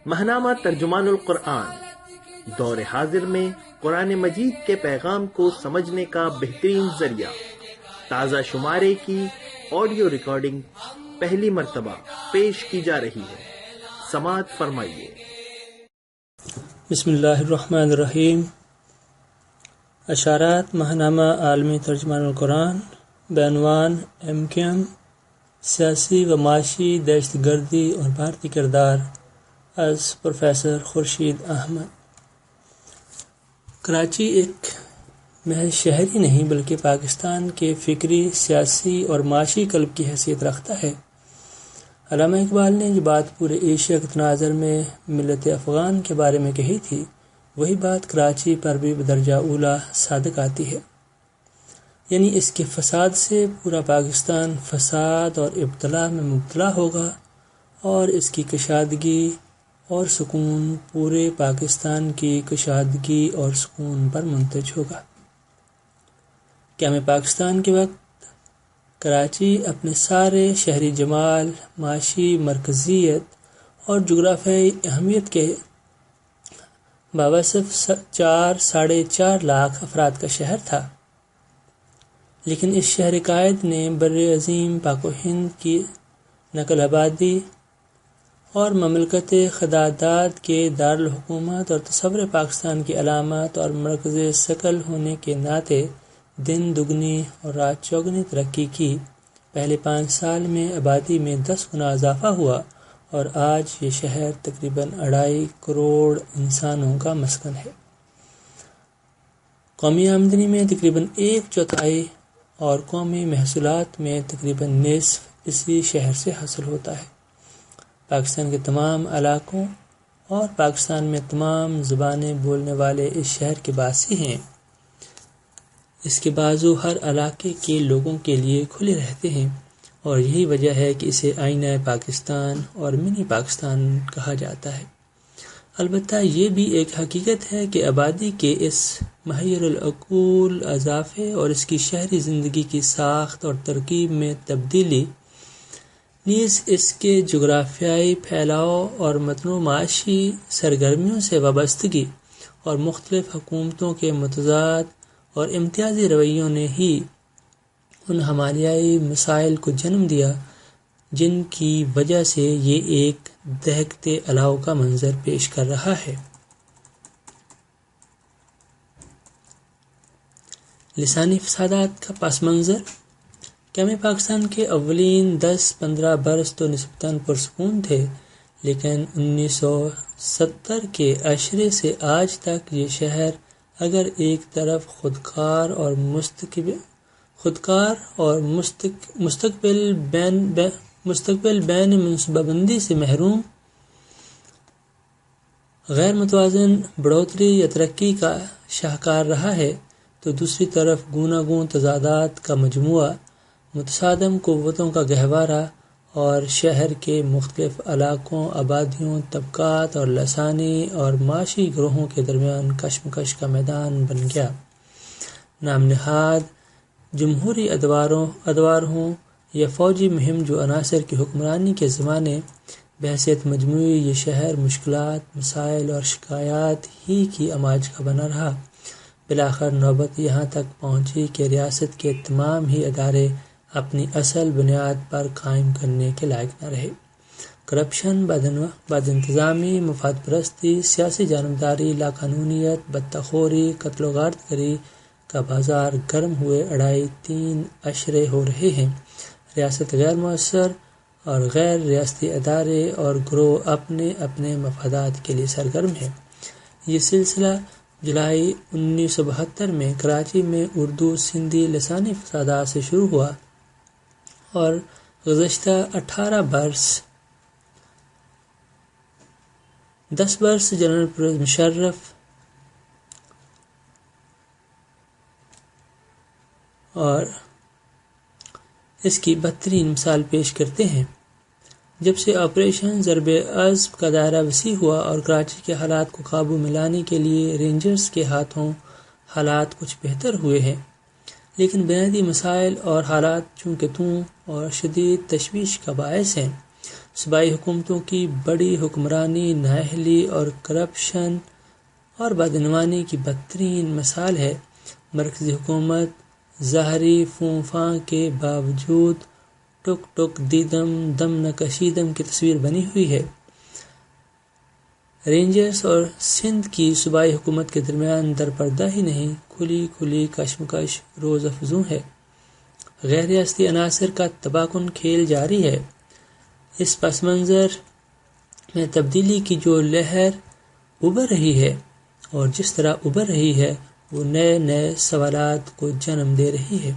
ماہنامہ ترجمان القرآن دور حاضر میں قرآن مجید کے پیغام کو سمجھنے کا بہترین ذریعہ. تازہ شمارے کی آڈیو ریکارڈنگ پہلی مرتبہ پیش کی جا رہی ہے. سماعت فرمائیے. بسم اللہ الرحمن الرحیم. اشارات ماہنامہ عالمی ترجمان القرآن بعنوان MQM سیاسی و معاشی دہشت گردی اور بھارتی کردار از پروفیسر خورشید احمد. کراچی ایک محض شہر ہی نہیں بلکہ پاکستان کے فکری، سیاسی اور معاشی قلب کی حیثیت رکھتا ہے. علامہ اقبال نے جو بات پورے ایشیا کے تناظر میں ملت افغان کے بارے میں کہی تھی، وہی بات کراچی پر بھی بدرجہ اولیٰ صادق آتی ہے. یعنی اس کے فساد سے پورا پاکستان فساد اور ابتلا میں مبتلا ہوگا اور اس کی کشادگی اور سکون پورے پاکستان کی کشادگی اور سکون پر منتج ہوگا. قیام پاکستان کے وقت کراچی اپنے سارے شہری جمال، معاشی مرکزیت اور جغرافیائی اہمیت کے باوصف 4.5 لاکھ افراد کا شہر تھا. لیکن اس شہر قائد نے بر عظیم پاک و ہند کی نقل آبادی اور مملکت خداداد کے دارالحکومت اور تصور پاکستان کی علامت اور مرکز ثقل ہونے کے ناطے دن دگنی اور رات چوگنی ترقی کی. پہلے 5 سال میں آبادی میں 10 گنا اضافہ ہوا اور آج یہ شہر تقریباً 2.5 کروڑ انسانوں کا مسکن ہے. قومی آمدنی میں تقریباً 1/4 اور قومی محصولات میں تقریباً نصف اسی شہر سے حاصل ہوتا ہے. پاکستان کے تمام علاقوں اور پاکستان میں تمام زبانیں بولنے والے اس شہر کے باسی ہیں. اس کے بازو ہر علاقے کے لوگوں کے لیے کھلے رہتے ہیں اور یہی وجہ ہے کہ اسے آئینہ پاکستان اور منی پاکستان کہا جاتا ہے. البتہ یہ بھی ایک حقیقت ہے کہ آبادی کے اس محیر العقول اضافے اور اس کی شہری زندگی کی ساخت اور ترکیب میں تبدیلی نیز اس کے جغرافیائی پھیلاؤ اور متنوع معاشی سرگرمیوں سے وابستگی اور مختلف حکومتوں کے متضاد اور امتیازی رویوں نے ہی ان ہمالیائی مسائل کو جنم دیا جن کی وجہ سے یہ ایک دہکتے الاؤ کا منظر پیش کر رہا ہے. لسانی فسادات کا پس منظر. قیام پاکستان کے اولین 10-15 برس تو نسبتاً پرسکون تھے، لیکن 1970 کے عشرے سے آج تک یہ شہر اگر ایک طرف خودکار اور مستقبل بین منصوبہ بندی سے محروم، غیر متوازن بڑھوتری یا ترقی کا شاہکار رہا ہے، تو دوسری طرف گوناگون تضادات کا مجموعہ، متصادم قوتوں کا گہوارہ اور شہر کے مختلف علاقوں، آبادیوں، طبقات اور لسانی اور معاشی گروہوں کے درمیان کشمکش کا میدان بن گیا. نام نہاد جمہوری ادوار ہوں یا فوجی مہم جو عناصر کی حکمرانی کے زمانے، بحیثیت مجموعی یہ شہر مشکلات، مسائل اور شکایات ہی کی اماج کا بنا رہا. بالآخر نوبت یہاں تک پہنچی کہ ریاست کے تمام ہی ادارے اپنی اصل بنیاد پر قائم کرنے کے لائق نہ رہے. کرپشن، بد انتظامی، مفاد پرستی، سیاسی جانبداری، لاقانونیت، بطخوری، قتل و غارت گری کا بازار گرم ہوئے 2.5-3 عشرے ہو رہے ہیں. ریاست غیر مؤثر اور غیر ریاستی ادارے اور گروہ اپنے مفادات کے لیے سرگرم ہیں. یہ سلسلہ جولائی 1972 میں کراچی میں اردو سندھی لسانی فسادات سے شروع ہوا اور گزشتہ 18 برس 10 برس جنرل پرویز مشرف اور اس کی بدترین مثال پیش کرتے ہیں. جب سے آپریشن ضرب عضب کا دائرہ وسیع ہوا اور کراچی کے حالات کو قابو میں لانے کے لیے رینجرز کے ہاتھوں حالات کچھ بہتر ہوئے ہیں، لیکن بنیادی مسائل اور حالات چونکہ اور شدید تشویش کا باعث ہیں. صوبائی حکومتوں کی بڑی حکمرانی نااہلی اور کرپشن اور بدعنوانی کی بدترین مثال ہے۔ مرکزی حکومت ظاہری فوں فاں کے باوجود ٹک ٹک دیدم دم نہ کشیدم کی تصویر بنی ہوئی ہے۔ رینجرز اور سندھ کی صوبائی حکومت کے درمیان درپردہ ہی نہیں، کھلی کھلی کشمکش روز افزوں ہے۔ غیر ریاستی عناصر کا تباہ کن کھیل جاری ہے۔ اس پس منظر میں تبدیلی کی جو لہر ابھر رہی ہے اور جس طرح ابھر رہی ہے وہ نئے نئے سوالات کو جنم دے رہی ہے۔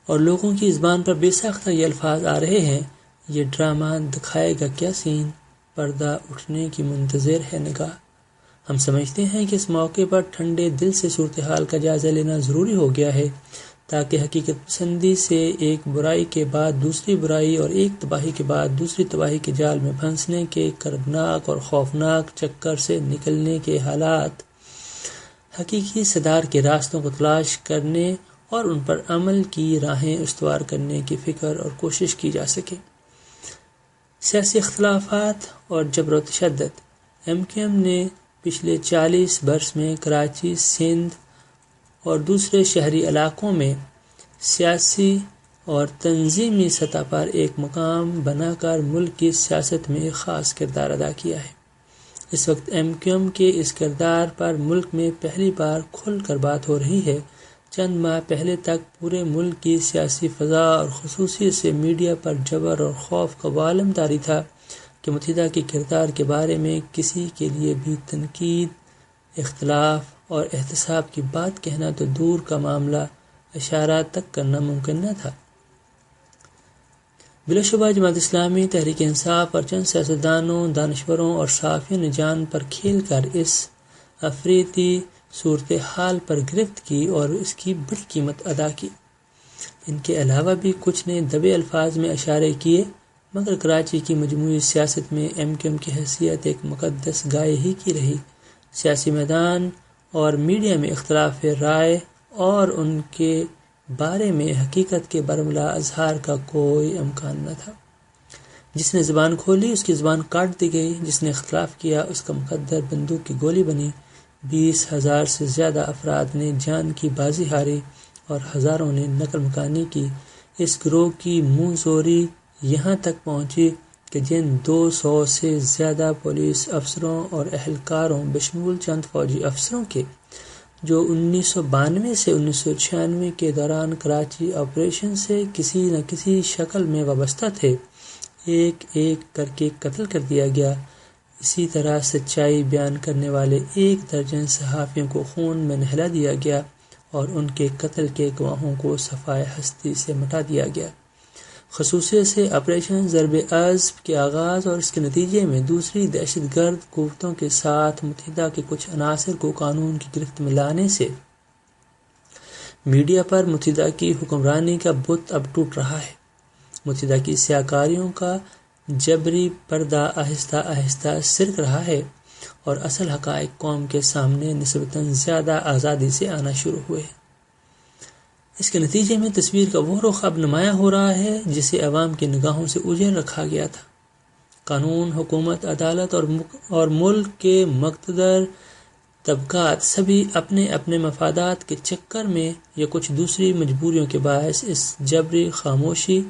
اور لوگوں کی زبان پر بے ساختہ یہ الفاظ آ رہے ہیں، یہ ڈرامہ دکھائے گا کیا سین، پردہ اٹھنے کی منتظر ہے نگاہ۔ ہم سمجھتے ہیں کہ اس موقع پر ٹھنڈے دل سے صورتحال کا جائزہ لینا ضروری ہو گیا ہے، تاکہ حقیقت پسندی سے ایک برائی کے بعد دوسری برائی اور ایک تباہی کے بعد دوسری تباہی کے جال میں پھنسنے کے کربناک اور خوفناک چکر سے نکلنے کے حالات، حقیقی صدار کے راستوں کو تلاش کرنے اور ان پر عمل کی راہیں استوار کرنے کی فکر اور کوشش کی جا سکے۔ سیاسی اختلافات اور جبر و تشدد۔ MQM نے پچھلے 40 برس میں کراچی، سندھ اور دوسرے شہری علاقوں میں سیاسی اور تنظیمی سطح پر ایک مقام بنا کر ملک کی سیاست میں ایک خاص کردار ادا کیا ہے۔ اس وقت MQM کے اس کردار پر ملک میں پہلی بار کھل کر بات ہو رہی ہے۔ چند ماہ پہلے تک پورے ملک کی سیاسی فضا اور خصوصی سے میڈیا پر جبر اور خوف کا عالم طاری تھا کہ متحدہ کے کردار کے بارے میں کسی کے لیے بھی تنقید، اختلاف اور احتساب کی بات کہنا تو دور کا معاملہ اشارہ تک کرنا ممکن نہ تھا۔ بلا شبہ جماعت اسلامی، تحریک انصاف اور چند سیاستدانوں، دانشوروں اور صحافیوں نے جان پر کھیل کر اس افریطی صورتحال پر گرفت کی اور اس کی بڑی قیمت ادا کی۔ ان کے علاوہ بھی کچھ نے دبے الفاظ میں اشارے کیے، مگر کراچی کی مجموعی سیاست میں MQM کی حیثیت ایک مقدس گائے ہی کی رہی۔ سیاسی میدان اور میڈیا میں اختلاف رائے اور ان کے بارے میں حقیقت کے برملا اظہار کا کوئی امکان نہ تھا۔ جس نے زبان کھولی اس کی زبان کاٹ دی گئی، جس نے اختلاف کیا اس کا مقدر بندوق کی گولی بنی۔ 20,000 سے زیادہ افراد نے جان کی بازی ہاری اور ہزاروں نے نقل مکانی کی۔ اس گروہ کی منہ زوری یہاں تک پہنچی کہ جن 200 سے زیادہ پولیس افسروں اور اہلکاروں بشمول چند فوجی افسروں کے جو 1992 سے 1996 کے دوران کراچی آپریشن سے کسی نہ کسی شکل میں وابستہ تھے، ایک ایک کر کے قتل کر دیا گیا۔ اسی طرح سچائی بیان کرنے والے 1 درجن صحافیوں کو خون میں نہلا دیا گیا اور ان کے قتل کے گواہوں کو صفائے ہستی سے مٹا دیا گیا۔ خصوصیت سے آپریشن ضرب عضب کے آغاز اور اس کے نتیجے میں دوسری دہشت گرد قوتوں کے ساتھ متحدہ کے کچھ عناصر کو قانون کی گرفت میں لانے سے میڈیا پر متحدہ کی حکمرانی کا بت اب ٹوٹ رہا ہے۔ متحدہ کی سیاکاریوں کا جبری پردہ آہستہ آہستہ سرک رہا ہے اور اصل حقائق قوم کے سامنے نسبتاً زیادہ آزادی سے آنا شروع ہوئے۔ اس کے نتیجے میں تصویر کا وہ رخ اب نمایاں ہو رہا ہے جسے عوام کی نگاہوں سے اوجھل رکھا گیا تھا۔ قانون، حکومت، عدالت اور ملک کے مقتدر طبقات سبھی اپنے اپنے مفادات کے چکر میں یا کچھ دوسری مجبوریوں کے باعث اس جبری خاموشی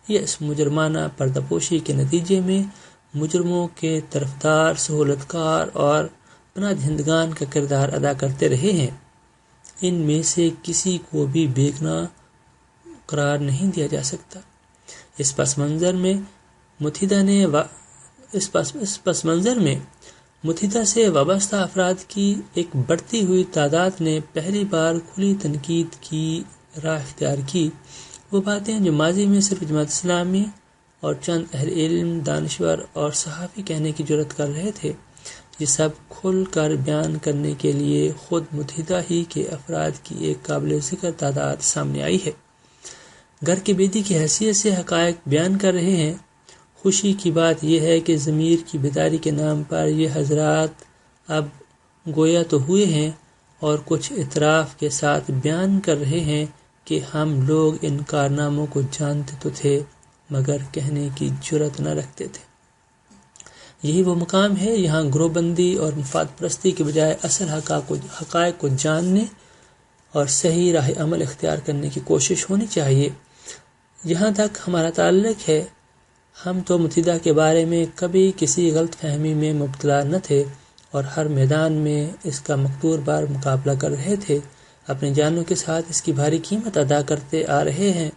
یا اس مجرمانہ پردہ پوشی کے نتیجے میں مجرموں کے طرفدار، سہولت کار اور پناہ دہندگان کا کردار ادا کرتے رہے ہیں۔ ان میں سے کسی کو بھی بے گناہ قرار نہیں دیا جا سکتا۔ اس پس منظر میں متحدہ سے وابستہ افراد کی ایک بڑھتی ہوئی تعداد نے پہلی بار کھلی تنقید کی راہ اختیار کی۔ وہ باتیں جو ماضی میں صرف جماعت اسلامی اور چند اہل علم، دانشور اور صحافی کہنے کی جرات کر رہے تھے، یہ سب کھل کر بیان کرنے کے لیے خود متحدہ ہی کے افراد کی ایک قابل ذکر تعداد سامنے آئی ہے۔ گھر کی بیٹی کی حیثیت سے حقائق بیان کر رہے ہیں۔ خوشی کی بات یہ ہے کہ ضمیر کی بیداری کے نام پر یہ حضرات اب گویا تو ہوئے ہیں اور کچھ اعتراف کے ساتھ بیان کر رہے ہیں کہ ہم لوگ ان کارناموں کو جانتے تو تھے مگر کہنے کی جرأت نہ رکھتے تھے۔ یہی وہ مقام ہے، یہاں گروہ بندی اور مفاد پرستی کے بجائے اصل حقائق کو جاننے اور صحیح راہ عمل اختیار کرنے کی کوشش ہونی چاہیے۔ جہاں تک ہمارا تعلق ہے، ہم تو متحدہ کے بارے میں کبھی کسی غلط فہمی میں مبتلا نہ تھے اور ہر میدان میں اس کا مقدور بار مقابلہ کر رہے تھے، اپنی جانوں کے ساتھ اس کی بھاری قیمت ادا کرتے آ رہے ہیں۔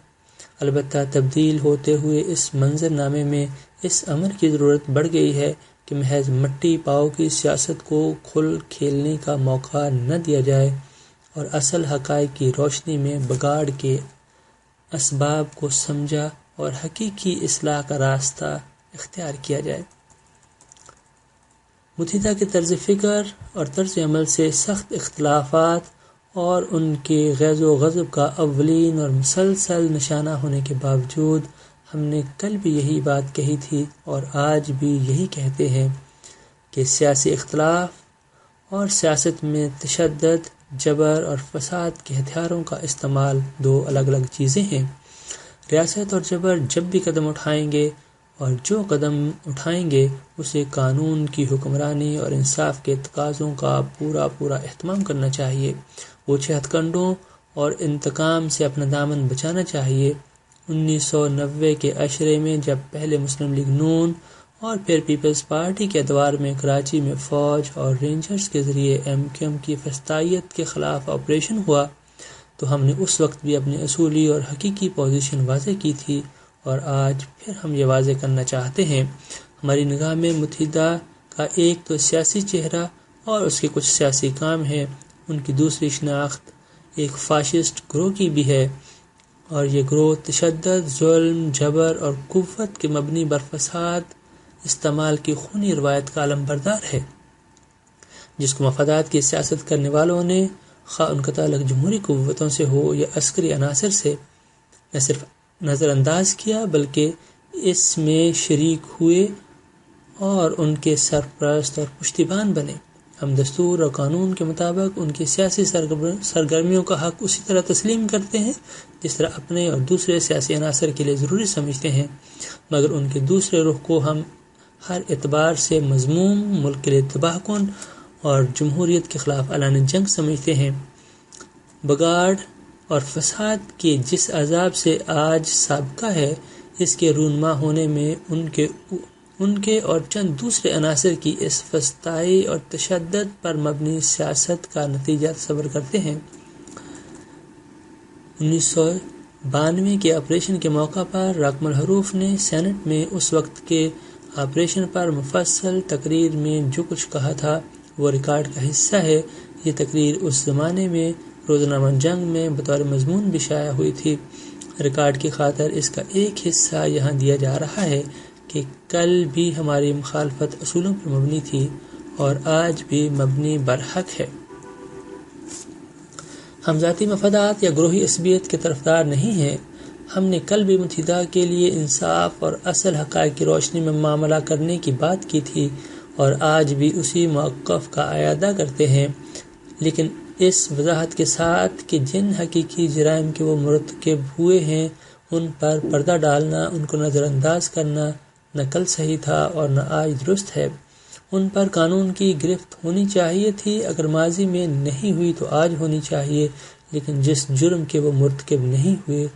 البتہ تبدیل ہوتے ہوئے اس منظر نامے میں اس امر کی ضرورت بڑھ گئی ہے کہ محض مٹی پاؤ کی سیاست کو کھل کھیلنے کا موقع نہ دیا جائے اور اصل حقائق کی روشنی میں بگاڑ کے اسباب کو سمجھا اور حقیقی اصلاح کا راستہ اختیار کیا جائے۔ متحدہ کے طرز فکر اور طرز عمل سے سخت اختلافات اور ان کے غیظ و غضب کا اولین اور مسلسل نشانہ ہونے کے باوجود ہم نے کل بھی یہی بات کہی تھی اور آج بھی یہی کہتے ہیں کہ سیاسی اختلاف اور سیاست میں تشدد، جبر اور فساد کے ہتھیاروں کا استعمال دو الگ الگ چیزیں ہیں۔ ریاست اور جبر جب بھی قدم اٹھائیں گے اور جو قدم اٹھائیں گے اسے قانون کی حکمرانی اور انصاف کے تقاضوں کا پورا اہتمام کرنا چاہیے۔ اوچھے ہتھ کنڈوں اور انتقام سے اپنا دامن بچانا چاہیے۔ 1990 کے عشرے میں جب پہلے مسلم لیگ نون اور پھر پیپلز پارٹی کے ادوار میں کراچی میں فوج اور رینجرز کے ذریعے MQM کی فسطائیت کے خلاف آپریشن ہوا تو ہم نے اس وقت بھی اپنی اصولی اور حقیقی پوزیشن واضح کی تھی اور آج پھر ہم یہ واضح کرنا چاہتے ہیں۔ ہماری نگاہ میں متحدہ کا ایک تو سیاسی چہرہ اور اس کے کچھ سیاسی کام ہے، ان کی دوسری شناخت ایک فاشسٹ گروہ کی بھی ہے، اور یہ گروہ تشدد، ظلم، جبر اور قوت کے مبنی بر فساد استعمال کی خونی روایت کا علم بردار ہے، جس کو مفادات کی سیاست کرنے والوں نے خواہ ان کا تعلق جمہوری قوتوں سے ہو یا عسکری عناصر سے نہ صرف نظر انداز کیا بلکہ اس میں شریک ہوئے اور ان کے سرپرست اور پشتیبان بنے۔ ہم دستور اور قانون کے مطابق ان کی سیاسی سرگرمیوں کا حق اسی طرح تسلیم کرتے ہیں جس طرح اپنے اور دوسرے سیاسی عناصر کے لیے ضروری سمجھتے ہیں، مگر ان کے دوسرے رخ کو ہم ہر اعتبار سے مذموم، ملک کے لیے تباہ کن اور جمہوریت کے خلاف اعلان جنگ سمجھتے ہیں۔ بگاڑ اور فساد کے جس عذاب سے آج سابقہ ہے، اس کے رونما ہونے میں ان کے اور چند دوسرے عناصر کی اس فسطائی اور تشدد پر مبنی سیاست کا نتیجہ تصور کرتے ہیں۔ 1992 کے آپریشن کے موقع پر راکم الحروف نے سینٹ میں اس وقت کے آپریشن پر مفصل تقریر میں جو کچھ کہا تھا وہ ریکارڈ کا حصہ ہے۔ یہ تقریر اس زمانے میں روزنامہ جنگ میں بطور مضمون بھی شائع ہوئی تھی۔ ریکارڈ کی خاطر اس کا ایک حصہ یہاں دیا جا رہا ہے کہ کل بھی ہماری مخالفت اصولوں پر مبنی تھی اور آج بھی مبنی برحق ہے۔ ہم ذاتی مفادات یا گروہی عصبیت کے طرفدار نہیں ہیں۔ ہم نے کل بھی متحدہ کے لیے انصاف اور اصل حقائق کی روشنی میں معاملہ کرنے کی بات کی تھی اور آج بھی اسی موقف کا اعادہ کرتے ہیں، لیکن اس وضاحت کے ساتھ کہ جن حقیقی جرائم کے وہ مرتکب ہوئے ہیں ان پر پردہ ڈالنا، ان کو نظر انداز کرنا نہ کل صحیح تھا اور نہ آج درست ہے۔ ان پر قانون کی گرفت ہونی چاہیے تھی، اگر ماضی میں نہیں ہوئی تو آج ہونی چاہیے، لیکن جس جرم کے وہ مرتکب نہیں ہوئے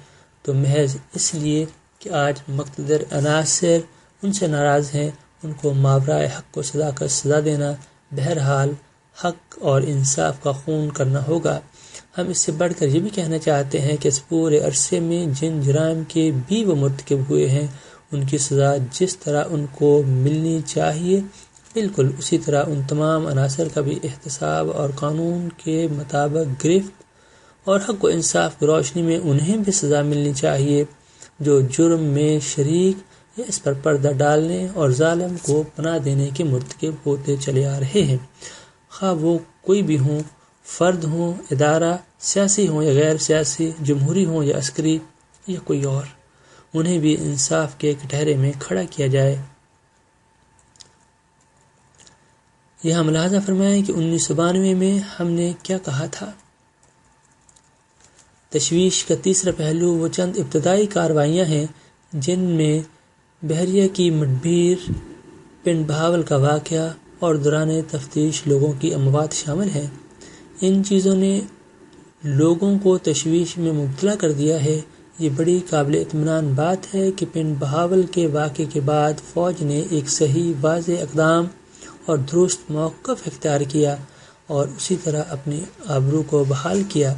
تو محض اس لیے کہ آج مقتدر عناصر ان سے ناراض ہیں، ان کو ماورائے حق کو سزا دینا بہرحال حق اور انصاف کا خون کرنا ہوگا۔ ہم اس سے بڑھ کر یہ بھی کہنا چاہتے ہیں کہ اس پورے عرصے میں جن جرائم کے بھی وہ مرتکب ہوئے ہیں ان کی سزا جس طرح ان کو ملنی چاہیے بالکل اسی طرح ان تمام عناصر کا بھی احتساب اور قانون کے مطابق گرفت اور حق و انصاف کی روشنی میں انہیں بھی سزا ملنی چاہیے جو جرم میں شریک یا اس پر پردہ ڈالنے اور ظالم کو پناہ دینے کے مرتکب ہوتے چلے آ رہے ہیں، خواہ وہ کوئی بھی ہوں، فرد ہوں، ادارہ سیاسی ہوں یا غیر سیاسی، جمہوری ہوں یا عسکری یا کوئی اور، انہیں بھی انصاف کے کٹہرے میں کھڑا کیا جائے۔ یہاں ملاحظہ فرمائیں کہ 1992 میں ہم نے کیا کہا تھا۔ تشویش کا تیسرا پہلو وہ چند ابتدائی کارروائیاں ہیں جن میں بحریہ کی مڈبھیر، پنڈ بہاول کا واقعہ اور دوران تفتیش لوگوں کی اموات شامل ہیں۔ ان چیزوں نے لوگوں کو تشویش میں مبتلا کر دیا ہے۔ یہ بڑی قابل اطمینان بات ہے کہ پنڈ بہاول کے واقعے کے بعد فوج نے ایک صحیح، واضح اقدام اور درست موقف اختیار کیا اور اسی طرح اپنی آبرو کو بحال کیا۔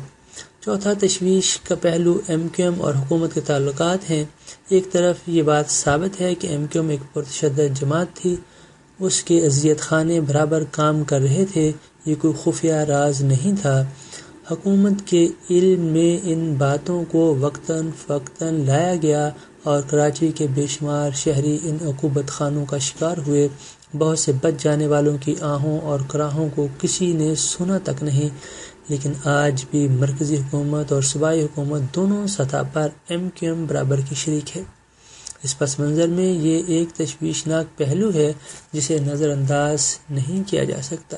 چوتھا تشویش کا پہلو ایم کیو ایم اور حکومت کے تعلقات ہیں۔ ایک طرف یہ بات ثابت ہے کہ ایم کیو ایم ایک پرتشدد جماعت تھی، اس کے اذیت خانے برابر کام کر رہے تھے، یہ کوئی خفیہ راز نہیں تھا۔ حکومت کے علم میں ان باتوں کو وقتاً فوقتاً لایا گیا اور کراچی کے بے شمار شہری ان عقوبت خانوں کا شکار ہوئے۔ بہت سے بچ جانے والوں کی آہوں اور کراہوں کو کسی نے سنا تک نہیں، لیکن آج بھی مرکزی حکومت اور صوبائی حکومت دونوں سطح پر ایم کیو ایم برابر کی شریک ہے۔ اس پس منظر میں یہ ایک تشویشناک پہلو ہے جسے نظر انداز نہیں کیا جا سکتا۔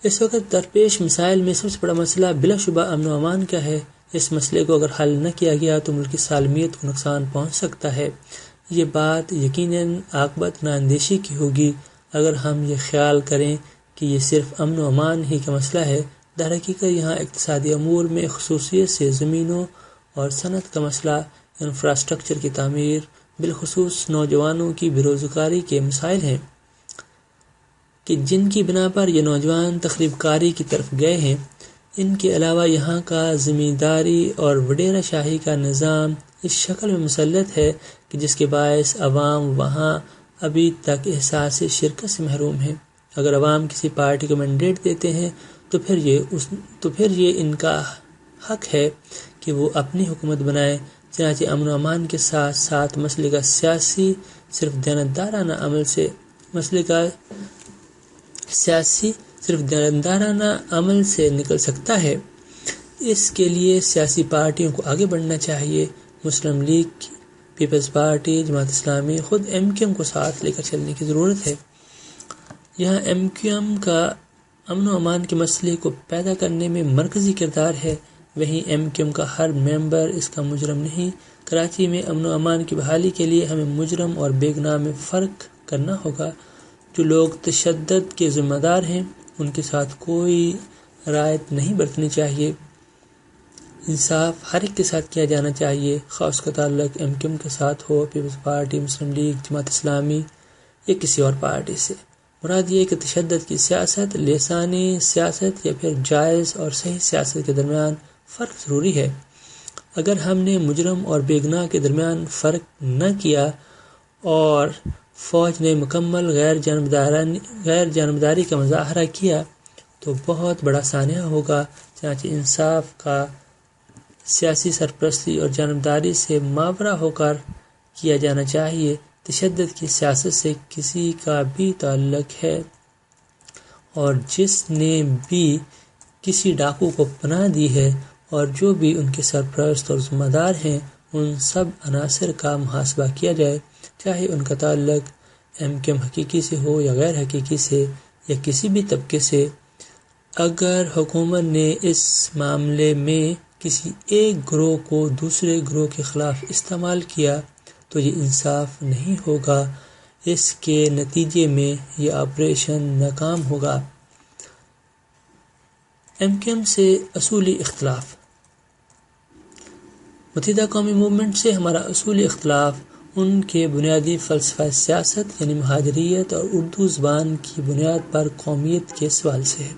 اس وقت درپیش مسائل میں سب سے بڑا مسئلہ بلا شبہ امن و امان کا ہے۔ اس مسئلے کو اگر حل نہ کیا گیا تو ملک کی سالمیت کو نقصان پہنچ سکتا ہے۔ یہ بات یقیناً عاقبت نااندیشی کی ہوگی اگر ہم یہ خیال کریں کہ یہ صرف امن و امان ہی کا مسئلہ ہے۔ در حقیقت یہاں اقتصادی امور میں خصوصیت سے زمینوں اور صنعت کا مسئلہ، انفراسٹرکچر کی تعمیر، بالخصوص نوجوانوں کی بے روزگاری کے مسائل ہیں کہ جن کی بنا پر یہ نوجوان تخریب کاری کی طرف گئے ہیں۔ ان کے علاوہ یہاں کا زمینداری اور وڈیرہ شاہی کا نظام اس شکل میں مسلط ہے کہ جس کے باعث عوام وہاں ابھی تک احساس شرکت سے محروم ہیں۔ اگر عوام کسی پارٹی کو مینڈیٹ دیتے ہیں تو پھر یہ ان کا حق ہے کہ وہ اپنی حکومت بنائیں۔ چنانچہ امن و امان کے ساتھ ساتھ مسئلے کا صرف دیانتدارانہ عمل سے نکل سکتا ہے۔ اس کے لیے سیاسی پارٹیوں کو آگے بڑھنا چاہیے۔ مسلم league, Peoples party, Jamaat Islami, خود ایم کیو ایم کو ساتھ لے کر چلنے کی ضرورت ہے۔ یہاں ایم کیو ایم کا امن و امان کے مسئلے کو پیدا کرنے میں مرکزی کردار ہے، وہیں ایم کیو ایم کا ہر ممبر اس کا مجرم نہیں۔ کراچی میں امن و امان کی بحالی کے لیے ہمیں مجرم اور بے گناہ میں فرق کرنا ہوگا۔ جو لوگ تشدد کے ذمہ دار ہیں ان کے ساتھ کوئی رعایت نہیں برتنی چاہیے۔ انصاف ہر ایک کے ساتھ کیا جانا چاہیے، خواہ اس کا تعلق ایم کیو ایم کے ساتھ ہو، پیپلز پارٹی، مسلم لیگ، جماعت اسلامی یا کسی اور پارٹی سے۔ مراد یہ کہ تشدد کی سیاست، لسانی سیاست یا پھر جائز اور صحیح سیاست کے درمیان فرق ضروری ہے۔ اگر ہم نے مجرم اور بے گناہ کے درمیان فرق نہ کیا اور فوج نے مکمل غیر جانبداری کا مظاہرہ کیا تو بہت بڑا سانحہ ہوگا۔ چنانچہ انصاف کا سیاسی سرپرستی اور جانبداری سے ماورا ہو کر کیا جانا چاہیے۔ تشدد کی سیاست سے کسی کا بھی تعلق ہے اور جس نے بھی کسی ڈاکو کو پناہ دی ہے اور جو بھی ان کے سرپرست اور ذمہ دار ہیں، ان سب عناصر کا محاسبہ کیا جائے، چاہے ان کا تعلق ایم کیو ایم حقیقی سے ہو یا غیر حقیقی سے یا کسی بھی طبقے سے۔ اگر حکومت نے اس معاملے میں کسی ایک گروہ کو دوسرے گروہ کے خلاف استعمال کیا تو یہ انصاف نہیں ہوگا، اس کے نتیجے میں یہ آپریشن ناکام ہوگا۔ ایم کیو ایم سے اصولی اختلاف۔ متحدہ قومی موومنٹ سے ہمارا اصولی اختلاف ان کے بنیادی فلسفہ سیاست یعنی مہاجریت اور اردو زبان کی بنیاد پر قومیت کے سوال سے ہے۔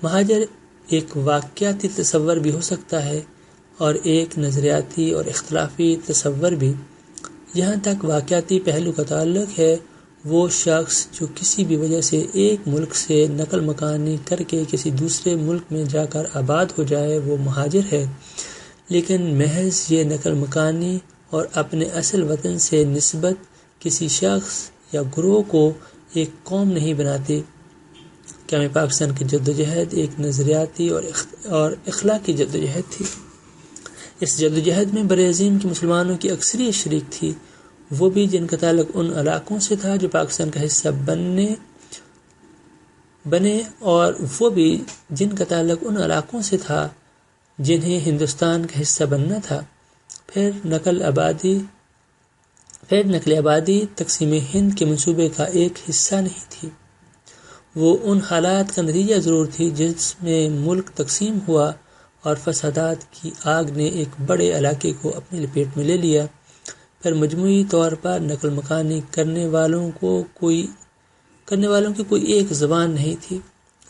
مہاجر ایک واقعاتی تصور بھی ہو سکتا ہے اور ایک نظریاتی اور اختلافی تصور بھی۔ یہاں تک واقعاتی پہلو کا تعلق ہے، وہ شخص جو کسی بھی وجہ سے ایک ملک سے نقل مکانی کر کے کسی دوسرے ملک میں جا کر آباد ہو جائے وہ مہاجر ہے، لیکن محض یہ نقل مکانی اور اپنے اصل وطن سے نسبت کسی شخص یا گروہ کو ایک قوم نہیں بناتی۔ قیام پاکستان کی جدوجہد ایک نظریاتی اور اخلاقی جدوجہد تھی۔ اس جدوجہد میں برعظیم کے مسلمانوں کی اکثریت شریک تھی۔ وہ بھی جن کا تعلق ان علاقوں سے تھا جو پاکستان کا حصہ بنے اور وہ بھی جن کا تعلق ان علاقوں سے تھا جنہیں ہندوستان کا حصہ بننا تھا۔ پھر نقل آبادی تقسیم ہند کے منصوبے کا ایک حصہ نہیں تھی، وہ ان حالات کا نتیجہ ضرور تھی جس میں ملک تقسیم ہوا اور فسادات کی آگ نے ایک بڑے علاقے کو اپنی لپیٹ میں لے لیا۔ پھر مجموعی طور پر نقل مکانی کرنے والوں کی کوئی ایک زبان نہیں تھی،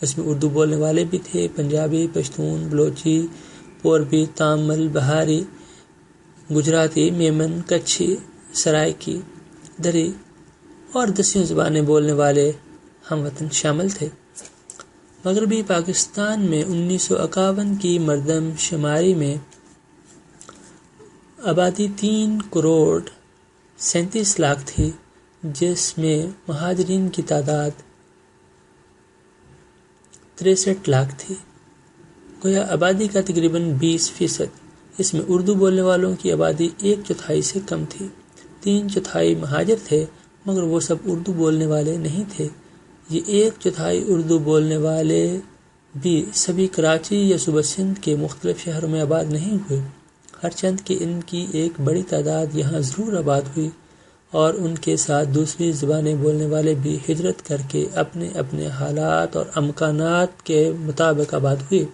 اس میں اردو بولنے والے بھی تھے، پنجابی، پشتون، بلوچی، پوربی، تامل، بہاری، گجراتی، میمن، کچھی، سرائکی، دری اور دسیوں زبانیں بولنے والے ہم وطن شامل تھے۔ مغربی پاکستان میں 1951 کی مردم شماری میں آبادی 3,37,00,000 تھی، جس میں مہاجرین کی تعداد 63,00,000 تھی، گویا آبادی کا تقریباً 20%۔ اس میں اردو بولنے والوں کی آبادی 1/4 سے کم تھی، 3/4 مہاجر تھے، مگر وہ سب اردو بولنے والے نہیں تھے۔ یہ 1/4 اردو بولنے والے بھی سبھی کراچی یا صوبہ سندھ کے مختلف شہروں میں آباد نہیں ہوئے، ہرچند کہ ان کی ایک بڑی تعداد یہاں ضرور آباد ہوئی اور ان کے ساتھ دوسری زبانیں بولنے والے بھی ہجرت کر کے اپنے اپنے حالات اور امکانات کے مطابق آباد ہوئے۔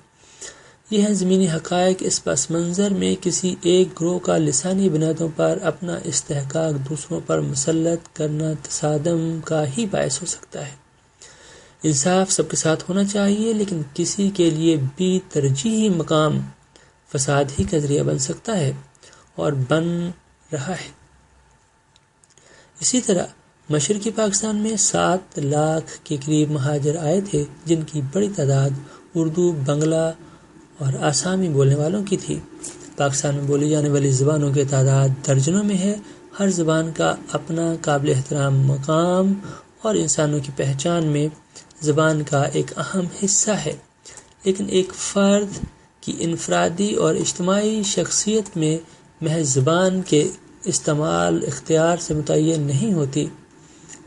یہ ہیں زمینی حقائق۔ اس پس منظر میں کسی ایک گروہ کا لسانی بنیادوں پر اپنا استحقاق دوسروں پر مسلط کرنا تصادم کا ہی باعث ہو سکتا ہے۔ انصاف سب کے ساتھ ہونا چاہیے، لیکن کسی کے لیے بھی ترجیحی مقام فساد ہی کا ذریعہ بن سکتا ہے اور بن رہا ہے۔ اسی طرح مشرقی پاکستان میں 7 لاکھ کے قریب مہاجر آئے تھے، جن کی بڑی تعداد اردو، بنگلہ اور آسامی بولنے والوں کی تھی۔ پاکستان میں بولی جانے والی زبانوں کی تعداد درجنوں میں ہے، ہر زبان کا اپنا قابل احترام مقام اور انسانوں کی پہچان میں زبان کا ایک اہم حصہ ہے، لیکن ایک فرد کی انفرادی اور اجتماعی شخصیت میں محض زبان کے استعمال اختیار سے متعین نہیں ہوتی۔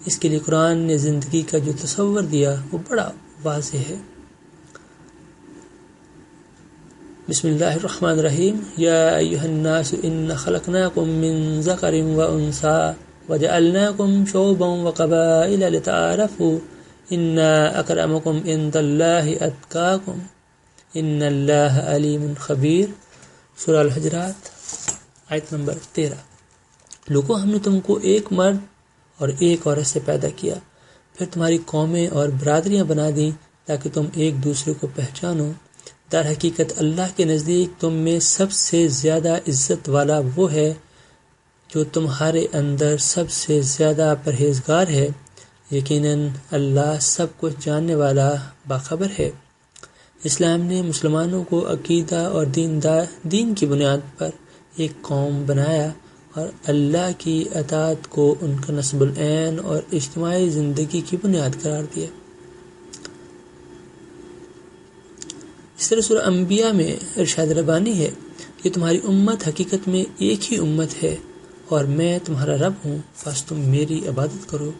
اس کے لیے قرآن نے زندگی کا جو تصور دیا وہ بڑا واضح ہے۔ بسم اللہ الرحمن الرحیم۔ یا ایھا الناس انا خلقناکم من ذکر وانثی وجعلناکم شعوبا وقبائل لتعارفوا ان اکرمکم عند اللہ اتقاکم ان اللہ علیم خبیر۔ سورہ الحجرات آیت نمبر 13۔ لوگوں، ہم نے تم کو ایک مرد اور ایک عورت سے پیدا کیا، پھر تمہاری قومیں اور برادریاں بنا دیں تاکہ تم ایک دوسرے کو پہچانو۔ در حقیقت اللہ کے نزدیک تم میں سب سے زیادہ عزت والا وہ ہے جو تمہارے اندر سب سے زیادہ پرہیزگار ہے، یقیناً اللہ سب کچھ جاننے والا باخبر ہے۔ اسلام نے مسلمانوں کو عقیدہ اور دین کی بنیاد پر ایک قوم بنایا اور اللہ کی اطاعت کو ان کا نصب العین اور اجتماعی زندگی کی بنیاد قرار دیا۔ اس طرح سورہ انبیاء میں ارشاد ربانی ہے کہ تمہاری امت حقیقت میں ایک ہی امت ہے اور میں تمہارا رب ہوں، بس تم میری عبادت کرو۔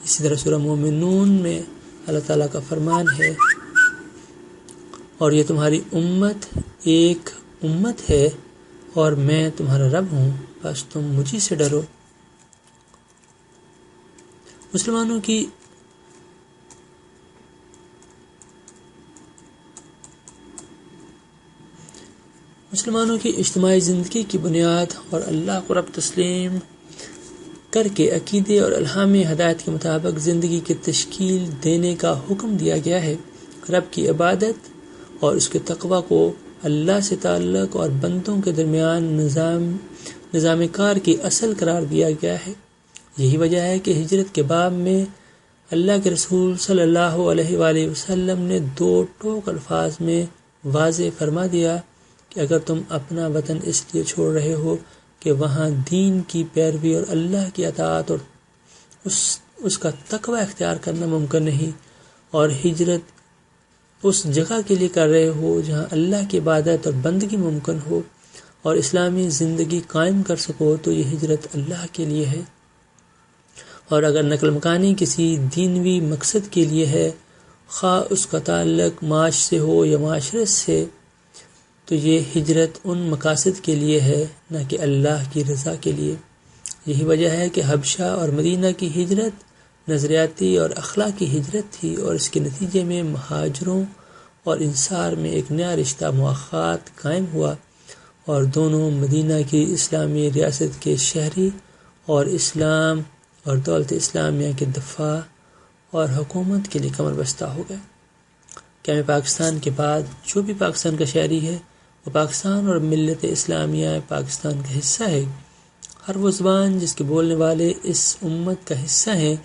اسی طرح سورہ مومنون میں اللہ تعالیٰ کا فرمان ہے، اور یہ تمہاری امت ایک امت ہے اور میں تمہارا رب ہوں، بس تم مجھی سے ڈرو۔ مسلمانوں کی اجتماعی زندگی کی بنیاد اور اللہ کو رب تسلیم کر کے عقیدے اور الہام ہدایت کے مطابق زندگی کی تشکیل دینے کا حکم دیا گیا ہے۔ رب کی عبادت اور اس کے تقوی کو اللہ سے تعلق اور بندوں کے درمیان نظام کار کی اصل قرار دیا گیا ہے۔ یہی وجہ ہے کہ ہجرت کے باب میں اللہ کے رسول صلی اللہ علیہ وآلہ وسلم نے 2 ٹوک الفاظ میں واضح فرما دیا کہ اگر تم اپنا وطن اس لیے چھوڑ رہے ہو کہ وہاں دین کی پیروی اور اللہ کی اطاعت اور اس کا تقوی اختیار کرنا ممکن نہیں، اور ہجرت اس جگہ کے لیے کر رہے ہو جہاں اللہ کی عبادت اور بندگی ممکن ہو اور اسلامی زندگی قائم کر سکو تو یہ ہجرت اللہ کے لیے ہے، اور اگر نقل مکانی کسی دینوی مقصد کے لیے ہے، خواہ اس کا تعلق معاش سے ہو یا معاشرت سے، تو یہ ہجرت ان مقاصد کے لیے ہے، نہ کہ اللہ کی رضا کے لیے۔ یہی وجہ ہے کہ حبشہ اور مدینہ کی ہجرت نظریاتی اور اخلاقی ہجرت تھی، اور اس کے نتیجے میں مہاجروں اور انصار میں ایک نیا رشتہ مواخات قائم ہوا، اور دونوں مدینہ کی اسلامی ریاست کے شہری اور اسلام اور دولت اسلامیہ کے دفاع اور حکومت کے لیے کمر بستہ ہو گئے۔ قیام پاکستان کے بعد جو بھی پاکستان کا شہری ہے وہ پاکستان اور ملت اسلامیہ پاکستان کا حصہ ہے۔ ہر وہ زبان جس کے بولنے والے اس امت کا حصہ ہیں،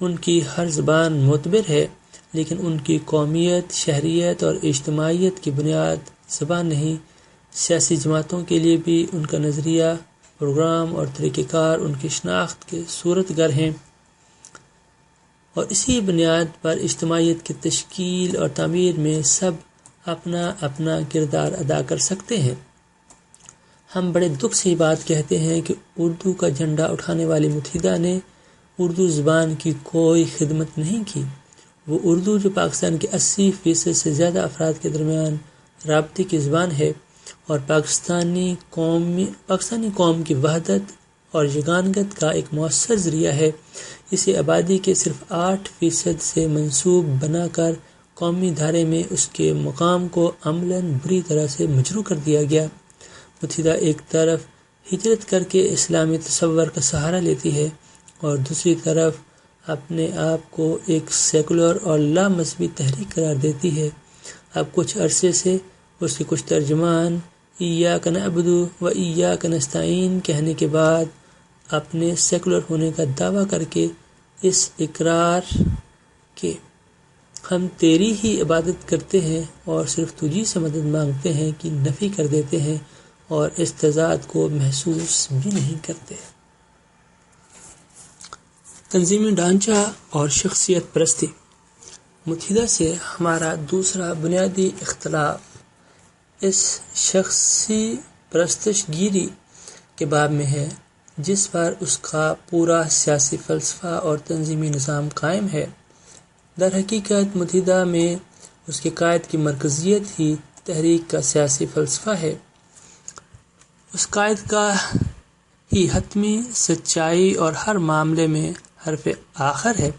ان کی ہر زبان معتبر ہے، لیکن ان کی قومیت، شہریت اور اجتماعیت کی بنیاد زبان نہیں۔ سیاسی جماعتوں کے لیے بھی ان کا نظریہ، پروگرام اور طریقہ کار ان کی شناخت کے صورت گر ہیں، اور اسی بنیاد پر اجتماعیت کی تشکیل اور تعمیر میں سب اپنا اپنا کردار ادا کر سکتے ہیں۔ ہم بڑے دکھ سے یہ بات کہتے ہیں کہ اردو کا جھنڈا اٹھانے والی متحدہ نے اردو زبان کی کوئی خدمت نہیں کی۔ وہ اردو جو پاکستان کے 80% سے زیادہ افراد کے درمیان رابطے کی زبان ہے اور پاکستانی قوم کی وحدت اور یگانگت کا ایک مؤثر ذریعہ ہے، اسے آبادی کے صرف 8% سے منسوب بنا کر قومی دھارے میں اس کے مقام کو عملاً بری طرح سے مجروح کر دیا گیا۔ متحدہ ایک طرف ہجرت کر کے اسلامی تصور کا سہارا لیتی ہے اور دوسری طرف اپنے آپ کو ایک سیکولر اور لا مذہبی تحریک قرار دیتی ہے۔ اب کچھ عرصے سے اس کے کچھ ترجمان ایاک نعبد و ایاک نستعین کہنے کے بعد اپنے سیکولر ہونے کا دعویٰ کر کے اس اقرار کے ہم تیری ہی عبادت کرتے ہیں اور صرف تجھی سے مدد مانگتے ہیں کی نفی کر دیتے ہیں اور اس تضاد کو محسوس بھی نہیں کرتے۔ تنظیمی ڈھانچہ اور شخصیت پرستی۔ متحدہ سے ہمارا دوسرا بنیادی اختلاف اس شخصی پرستش گیری کے باب میں ہے جس پر اس کا پورا سیاسی فلسفہ اور تنظیمی نظام قائم ہے۔ در حقیقت متحدہ میں اس کے قائد کی مرکزیت ہی تحریک کا سیاسی فلسفہ ہے۔ اس قائد کا ہی حتمی سچائی اور ہر معاملے میں حرف آخر ہے۔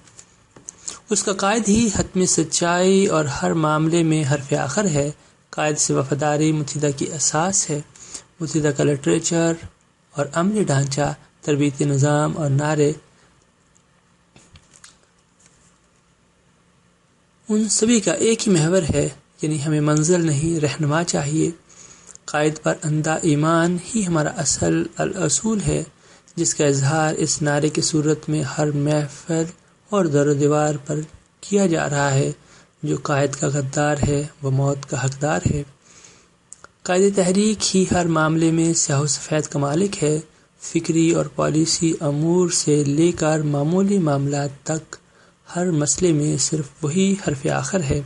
اس کا قائد ہی حتمی سچائی اور ہر معاملے میں حرف آخر ہے۔ قائد سے وفاداری متحدہ کی اساس ہے۔ متحدہ کا لٹریچر اور عملی ڈھانچہ، تربیتی نظام اور نعرے ان سبھی کا ایک ہی محور ہے، یعنی ہمیں منزل نہیں رہنما چاہیے۔ قائد پر اندھا ایمان ہی ہمارا اصول ہے، جس کا اظہار اس نعرے کی صورت میں ہر محفل اور در و دیوار پر کیا جا رہا ہے، جو قائد کا غدار ہے وہ موت کا حقدار ہے۔ قائد تحریک ہی ہر معاملے میں سیاہ و سفید کا مالک ہے۔ فکری اور پالیسی امور سے لے کر معمولی معاملات تک ہر مسئلے میں صرف وہی حرف آخر ہے۔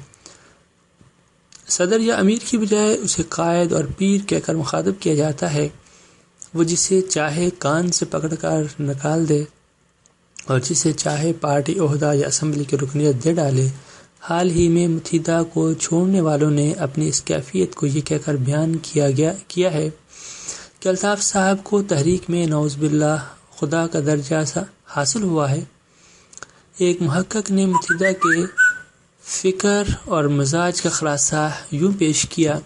صدر یا امیر کی بجائے اسے قائد اور پیر کہہ کر مخاطب کیا جاتا ہے۔ وہ جسے چاہے کان سے پکڑ کر نکال دے اور جسے چاہے پارٹی عہدہ یا اسمبلی کی رکنیت دے ڈالے۔ حال ہی میں متحدہ کو چھوڑنے والوں نے اپنی اس کیفیت کو یہ کہہ کر بیان کیا ہے کہ الطاف صاحب کو تحریک میں نعوذ باللہ خدا کا درجہ حاصل ہوا ہے۔ ایک محقق نے متحدہ کے فکر اور مزاج کا خلاصہ یوں پیش کیا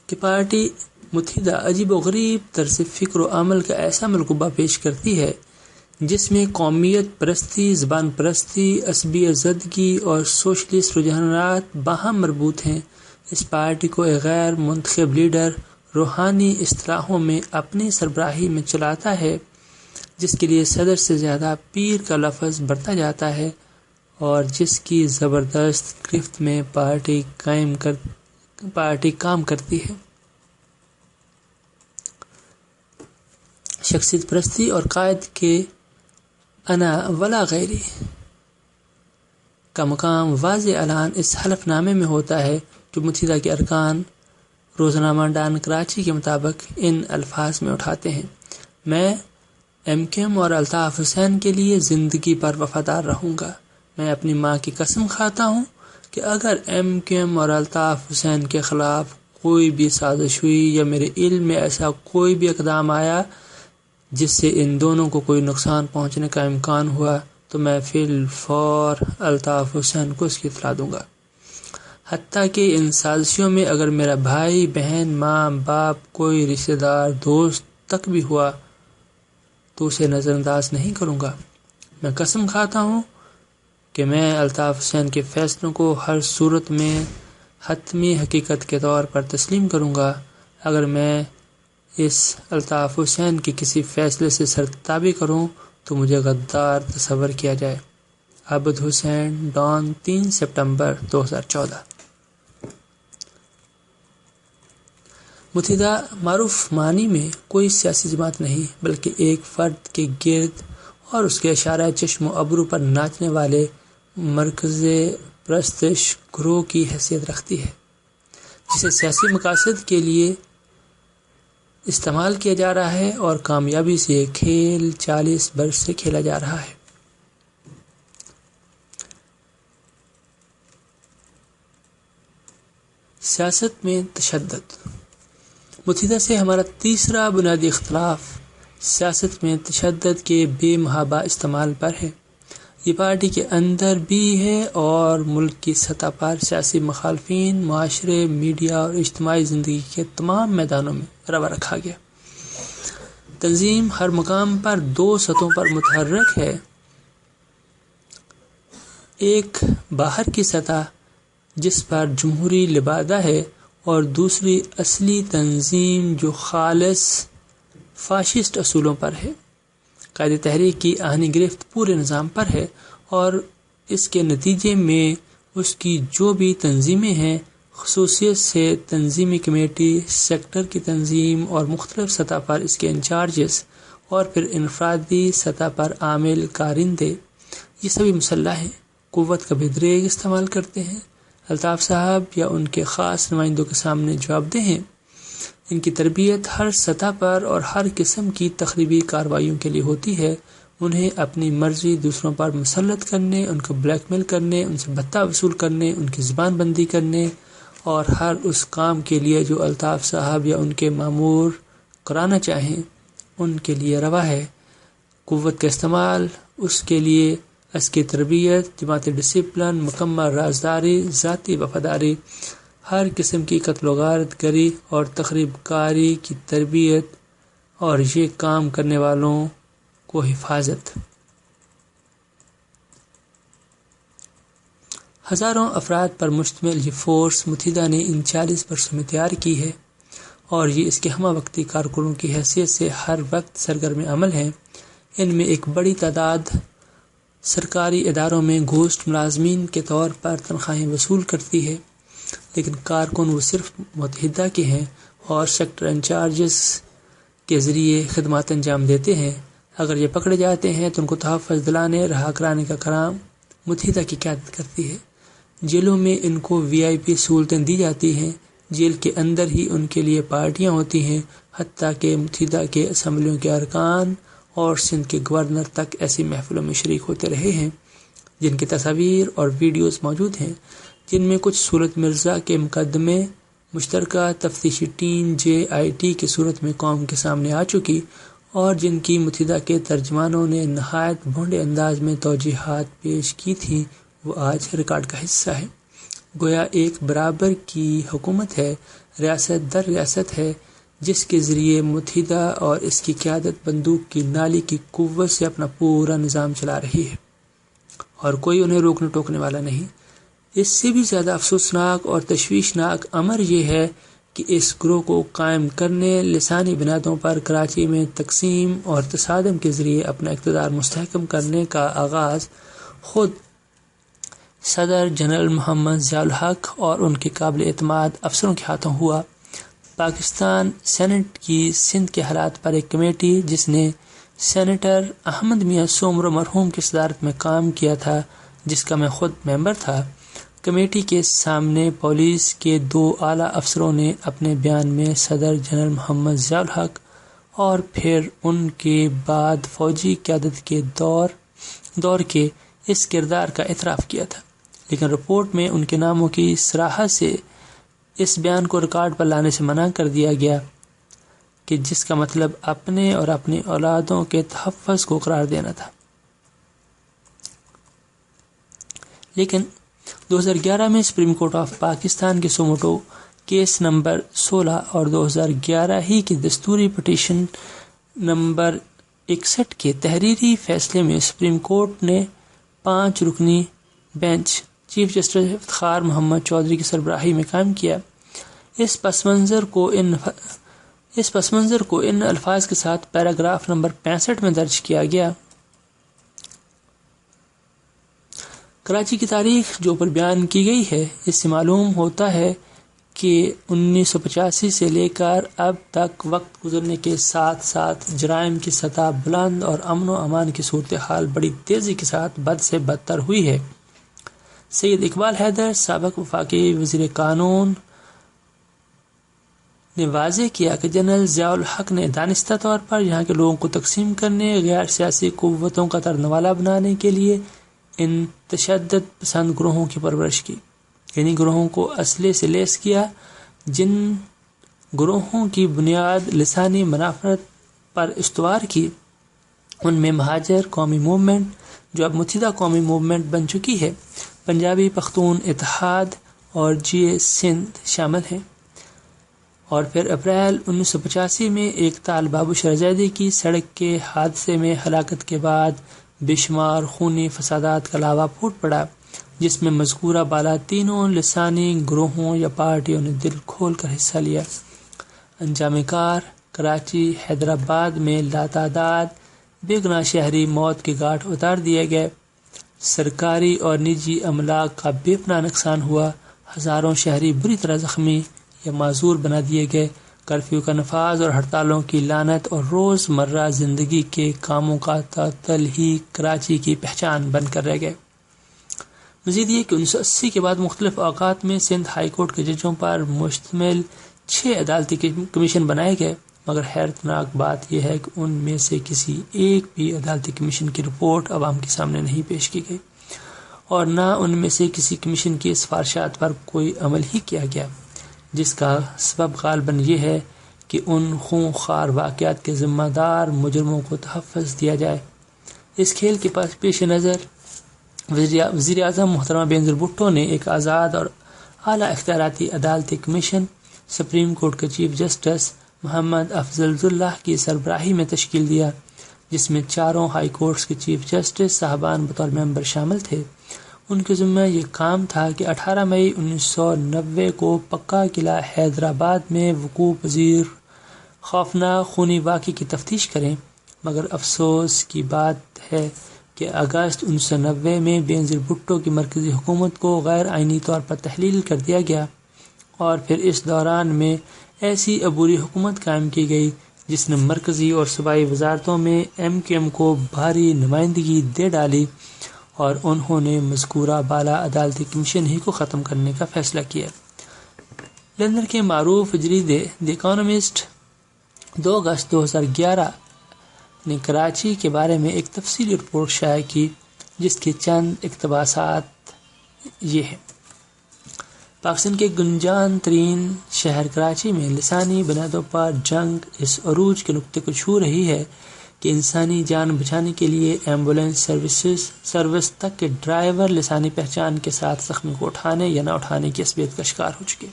کہ پارٹی متحدہ عجیب و غریب طرز فکر و عمل کا ایسا ملغوبہ پیش کرتی ہے جس میں قومیت پرستی، زبان پرستی، عصبی زدگی اور سوشلسٹ رجحانات باہم مربوط ہیں۔ اس پارٹی کو ایک غیر منتخب لیڈر روحانی اصطلاحوں میں اپنی سربراہی میں چلاتا ہے، جس کے لیے صدر سے زیادہ پیر کا لفظ برتا جاتا ہے اور جس کی زبردست گرفت میں پارٹی کام کرتی ہے۔ شخصیت پرستی اور قائد کے انا ولا غیری کا مقام واضح اعلان اس حلف نامے میں ہوتا ہے جو متحدہ کے ارکان روزنامہ ڈان کراچی کے مطابق ان الفاظ میں اٹھاتے ہیں: میں MKM اور الطاف حسین کے لیے زندگی پر وفادار رہوں گا۔ میں اپنی ماں کی قسم کھاتا ہوں کہ اگر MKM اور الطاف حسین کے خلاف کوئی بھی سازش ہوئی یا میرے علم میں ایسا کوئی بھی اقدام آیا جس سے ان دونوں کو کوئی نقصان پہنچنے کا امکان ہوا تو میں فی الفور الطاف حسین کو اس کی اطلاع دوں گا۔ حتیٰ کہ ان سازشوں میں اگر میرا بھائی، بہن، ماں، باپ، کوئی رشتہ دار، دوست تک بھی ہوا تو اسے نظر انداز نہیں کروں گا۔ میں قسم کھاتا ہوں کہ میں الطاف حسین کے فیصلوں کو ہر صورت میں حتمی حقیقت کے طور پر تسلیم کروں گا۔ اگر میں اس الطاف حسین کے کسی فیصلے سے سرتابی کروں تو مجھے غدار تصور کیا جائے۔ عابد حسین، ڈان، 3 سپتمبر 2014۔ متحدہ معروف معنی میں کوئی سیاسی جماعت نہیں بلکہ ایک فرد کے گرد اور اس کے اشارہ چشم و ابرو پر ناچنے والے مرکز پرستش گروہ کی حیثیت رکھتی ہے، جسے سیاسی مقاصد کے لیے استعمال کیا جا رہا ہے اور کامیابی سے یہ کھیل 40 برس سے کھیلا جا رہا ہے۔ سیاست میں تشدد۔ متحدہ سے ہمارا تیسرا بنیادی اختلاف سیاست میں تشدد کے بے محابہ استعمال پر ہے۔ یہ پارٹی کے اندر بھی ہے اور ملک کی سطح پر سیاسی مخالفین، معاشرے، میڈیا اور اجتماعی زندگی کے تمام میدانوں میں روا رکھا گیا۔ تنظیم ہر مقام پر 2 سطحوں پر متحرک ہے، ایک باہر کی سطح جس پر جمہوری لبادہ ہے اور دوسری اصلی تنظیم جو خالص فاشسٹ اصولوں پر ہے۔ قائد تحریک کی آہنی گرفت پورے نظام پر ہے اور اس کے نتیجے میں اس کی جو بھی تنظیمیں ہیں، خصوصیت سے تنظیمی کمیٹی، سیکٹر کی تنظیم اور مختلف سطح پر اس کے انچارجز اور پھر انفرادی سطح پر عامل کارندے، یہ سبھی مسلح ہیں، قوت کا بدریگ استعمال کرتے ہیں۔ الطاف صاحب یا ان کے خاص نمائندوں کے سامنے جواب دہ ہیں۔ ان کی تربیت ہر سطح پر اور ہر قسم کی تخریبی کارروائیوں کے لیے ہوتی ہے۔ انہیں اپنی مرضی دوسروں پر مسلط کرنے، ان کو بلیک میل کرنے، ان سے بھتہ وصول کرنے، ان کی زبان بندی کرنے اور ہر اس کام کے لیے جو الطاف صاحب یا ان کے مامور کرانا چاہیں ان کے لیے روا ہے۔ قوت کا استعمال اس کے لیے اس کی تربیت، جماعتی ڈسپلن، مکمل رازداری، ذاتی وفاداری، ہر قسم کی قتل و غارت گری اور تخریب کاری کی تربیت اور یہ کام کرنے والوں کو حفاظت۔ ہزاروں افراد پر مشتمل یہ فورس متحدہ نے ان 40 برسوں میں تیار کی ہے اور یہ اس کے ہمہ وقتی کارکنوں کی حیثیت سے ہر وقت سرگرم عمل ہے۔ ان میں ایک بڑی تعداد سرکاری اداروں میں گھوسٹ ملازمین کے طور پر تنخواہیں وصول کرتی ہے، لیکن کارکن وہ صرف متحدہ کے ہیں اور سیکٹر انچارجز کے ذریعے خدمات انجام دیتے ہیں۔ اگر یہ پکڑے جاتے ہیں تو ان کو تحفظ دلانے، رہا کرانے کا کام متحدہ کی قیادت کرتی ہے۔ جیلوں میں ان کو VIP سہولتیں دی جاتی ہیں، جیل کے اندر ہی ان کے لیے پارٹیاں ہوتی ہیں، حتیٰ کہ متحدہ کے اسمبلیوں کے ارکان اور سندھ کے گورنر تک ایسی محفلوں میں شریک ہوتے رہے ہیں جن کی تصاویر اور ویڈیوز موجود ہیں، جن میں کچھ صورت مرزا کے مقدمے مشترکہ تفتیشی ٹیم JIT کی صورت میں قوم کے سامنے آ چکی اور جن کی متحدہ کے ترجمانوں نے نہایت بھونڈے انداز میں توضیحات پیش کی تھیں، وہ آج ریکارڈ کا حصہ ہے۔ گویا ایک برابر کی حکومت ہے، ریاست در ریاست ہے، جس کے ذریعے متحدہ اور اس کی قیادت بندوق کی نالی کی قوت سے اپنا پورا نظام چلا رہی ہے اور کوئی انہیں روکنے ٹوکنے والا نہیں۔ اس سے بھی زیادہ افسوسناک اور تشویشناک امر یہ ہے کہ اس گروہ کو قائم کرنے، لسانی بنیادوں پر کراچی میں تقسیم اور تصادم کے ذریعے اپنا اقتدار مستحکم کرنے کا آغاز خود صدر جنرل محمد ضیاء الحق اور ان کے قابل اعتماد افسروں کے ہاتھوں ہوا۔ پاکستان سینٹ کی سندھ کے حالات پر ایک کمیٹی جس نے سینیٹر احمد میاں سومرو مرحوم کی صدارت میں کام کیا تھا، جس کا میں خود ممبر تھا، کمیٹی کے سامنے پولیس کے 2 اعلیٰ افسروں نے اپنے بیان میں صدر جنرل محمد ضیاء الحق اور پھر ان کے بعد فوجی قیادت کے دور کے اس کردار کا اعتراف کیا تھا، لیکن رپورٹ میں ان کے ناموں کی صراحت سے اس بیان کو ریکارڈ پر لانے سے منع کر دیا گیا کہ جس کا مطلب اپنے اور اپنی اولادوں کے تحفظ کو قرار دینا تھا۔ لیکن 2011 میں سپریم کورٹ آف پاکستان کے سوموٹو کیس نمبر 16 اور 2011 ہی کی دستوری پٹیشن نمبر 61 کے تحریری فیصلے میں سپریم کورٹ نے 5 رکنی bench chief justice Iftikhar Muhammad Chaudhry کی سربراہی میں قائم کیا۔ اس پس منظر کو ان الفاظ کے ساتھ پیراگراف نمبر 65 میں درج کیا گیا: کراچی کی تاریخ جو پر بیان کی گئی ہے، اس سے معلوم ہوتا ہے کہ 1985 سے لے کر اب تک وقت گزرنے کے ساتھ ساتھ جرائم کی سطح بلند اور امن و امان کی صورتحال بڑی تیزی کے ساتھ بد سے بدتر ہوئی ہے۔ سید اقبال حیدر سابق وفاقی وزیر قانون نے واضح کیا کہ جنرل ضیاء الحق نے دانستہ طور پر یہاں کے لوگوں کو تقسیم کرنے، غیر سیاسی قوتوں کا ترنوالا بنانے کے لیے ان تشدد پسند گروہوں کی پرورش کی، یعنی گروہوں کو اسلحے سے لیس کیا، جن گروہوں کی بنیاد لسانی منافرت پر استوار کی۔ ان میں مہاجر قومی موومنٹ جو اب متحدہ قومی موومنٹ بن چکی ہے، پنجابی پختون اتحاد اور GA سندھ شامل ہیں۔ اور پھر اپریل 1985 میں ایک طالب ابو شہزادی کی سڑک کے حادثے میں ہلاکت کے بعد بے شمار خونی فسادات کا لاوا پھوٹ پڑا، جس میں مذکورہ بالا تینوں لسانی گروہوں یا پارٹیوں نے دل کھول کر حصہ لیا۔ انجام کار کراچی، حیدرآباد میں لاتعداد بے گناہ شہری موت کے گھاٹ اتار دیے گئے، سرکاری اور نجی املاک کا بے پناہ نقصان ہوا، ہزاروں شہری بری طرح زخمی یا معذور بنا دیے گئے، کرفیو کا نفاذ اور ہڑتالوں کی لعنت اور روز مرہ زندگی کے کاموں کا تعطل ہی کراچی کی پہچان بن کر رہ گئے۔ مزید یہ کہ 1980 کے بعد مختلف اوقات میں سندھ ہائی کورٹ کے ججوں پر مشتمل 6 عدالتی کمیشن بنائے گئے، مگر حیرتناک بات یہ ہے کہ ان میں سے کسی ایک بھی عدالتی کمیشن کی رپورٹ عوام کے سامنے نہیں پیش کی گئی، اور نہ ان میں سے کسی کمیشن کی سفارشات پر کوئی عمل ہی کیا گیا، جس کا سبب غالباً یہ ہے کہ ان خونخوار واقعات کے ذمہ دار مجرموں کو تحفظ دیا جائے۔ اس کھیل کے پیش نظر وزیر اعظم محترمہ بینظیر بھٹو نے ایک آزاد اور اعلیٰ اختیاراتی عدالتی کمیشن سپریم کورٹ کے چیف جسٹس محمد افضل اللہ کی سربراہی میں تشکیل دیا، جس میں 4 ہائی کورٹس کے چیف جسٹس صاحبان بطور ممبر شامل تھے۔ ان کے ذمہ یہ کام تھا کہ 18 مئی 1990 کو پکا قلعہ حیدرآباد میں وقوع پذیر خوفناک خونی واقعے کی تفتیش کریں، مگر افسوس کی بات ہے کہ اگست 1990 میں بینظیر بھٹو کی مرکزی حکومت کو غیر آئینی طور پر تحلیل کر دیا گیا، اور پھر اس دوران میں ایسی عبوری حکومت قائم کی گئی جس نے مرکزی اور صوبائی وزارتوں میں MQM کو بھاری نمائندگی دے ڈالی، اور انہوں نے مذکورہ بالا عدالتی کمیشن ہی کو ختم کرنے کا فیصلہ کیا۔ لندن کے معروف جریدے دی اکانومسٹ 2 اگست 2011 نے کراچی کے بارے میں ایک تفصیلی رپورٹ شائع کی، جس کے چند اقتباسات یہ ہیں: پاکستان کے گنجان ترین شہر کراچی میں لسانی بنیادوں پر جنگ اس عروج کے نقطے کو چھو رہی ہے کہ انسانی جان بچانے کے لیے ایمبولینس سروس تک کے ڈرائیور لسانی پہچان کے ساتھ زخمی کو اٹھانے یا نہ اٹھانے کی عصبیت کا شکار ہو چکے۔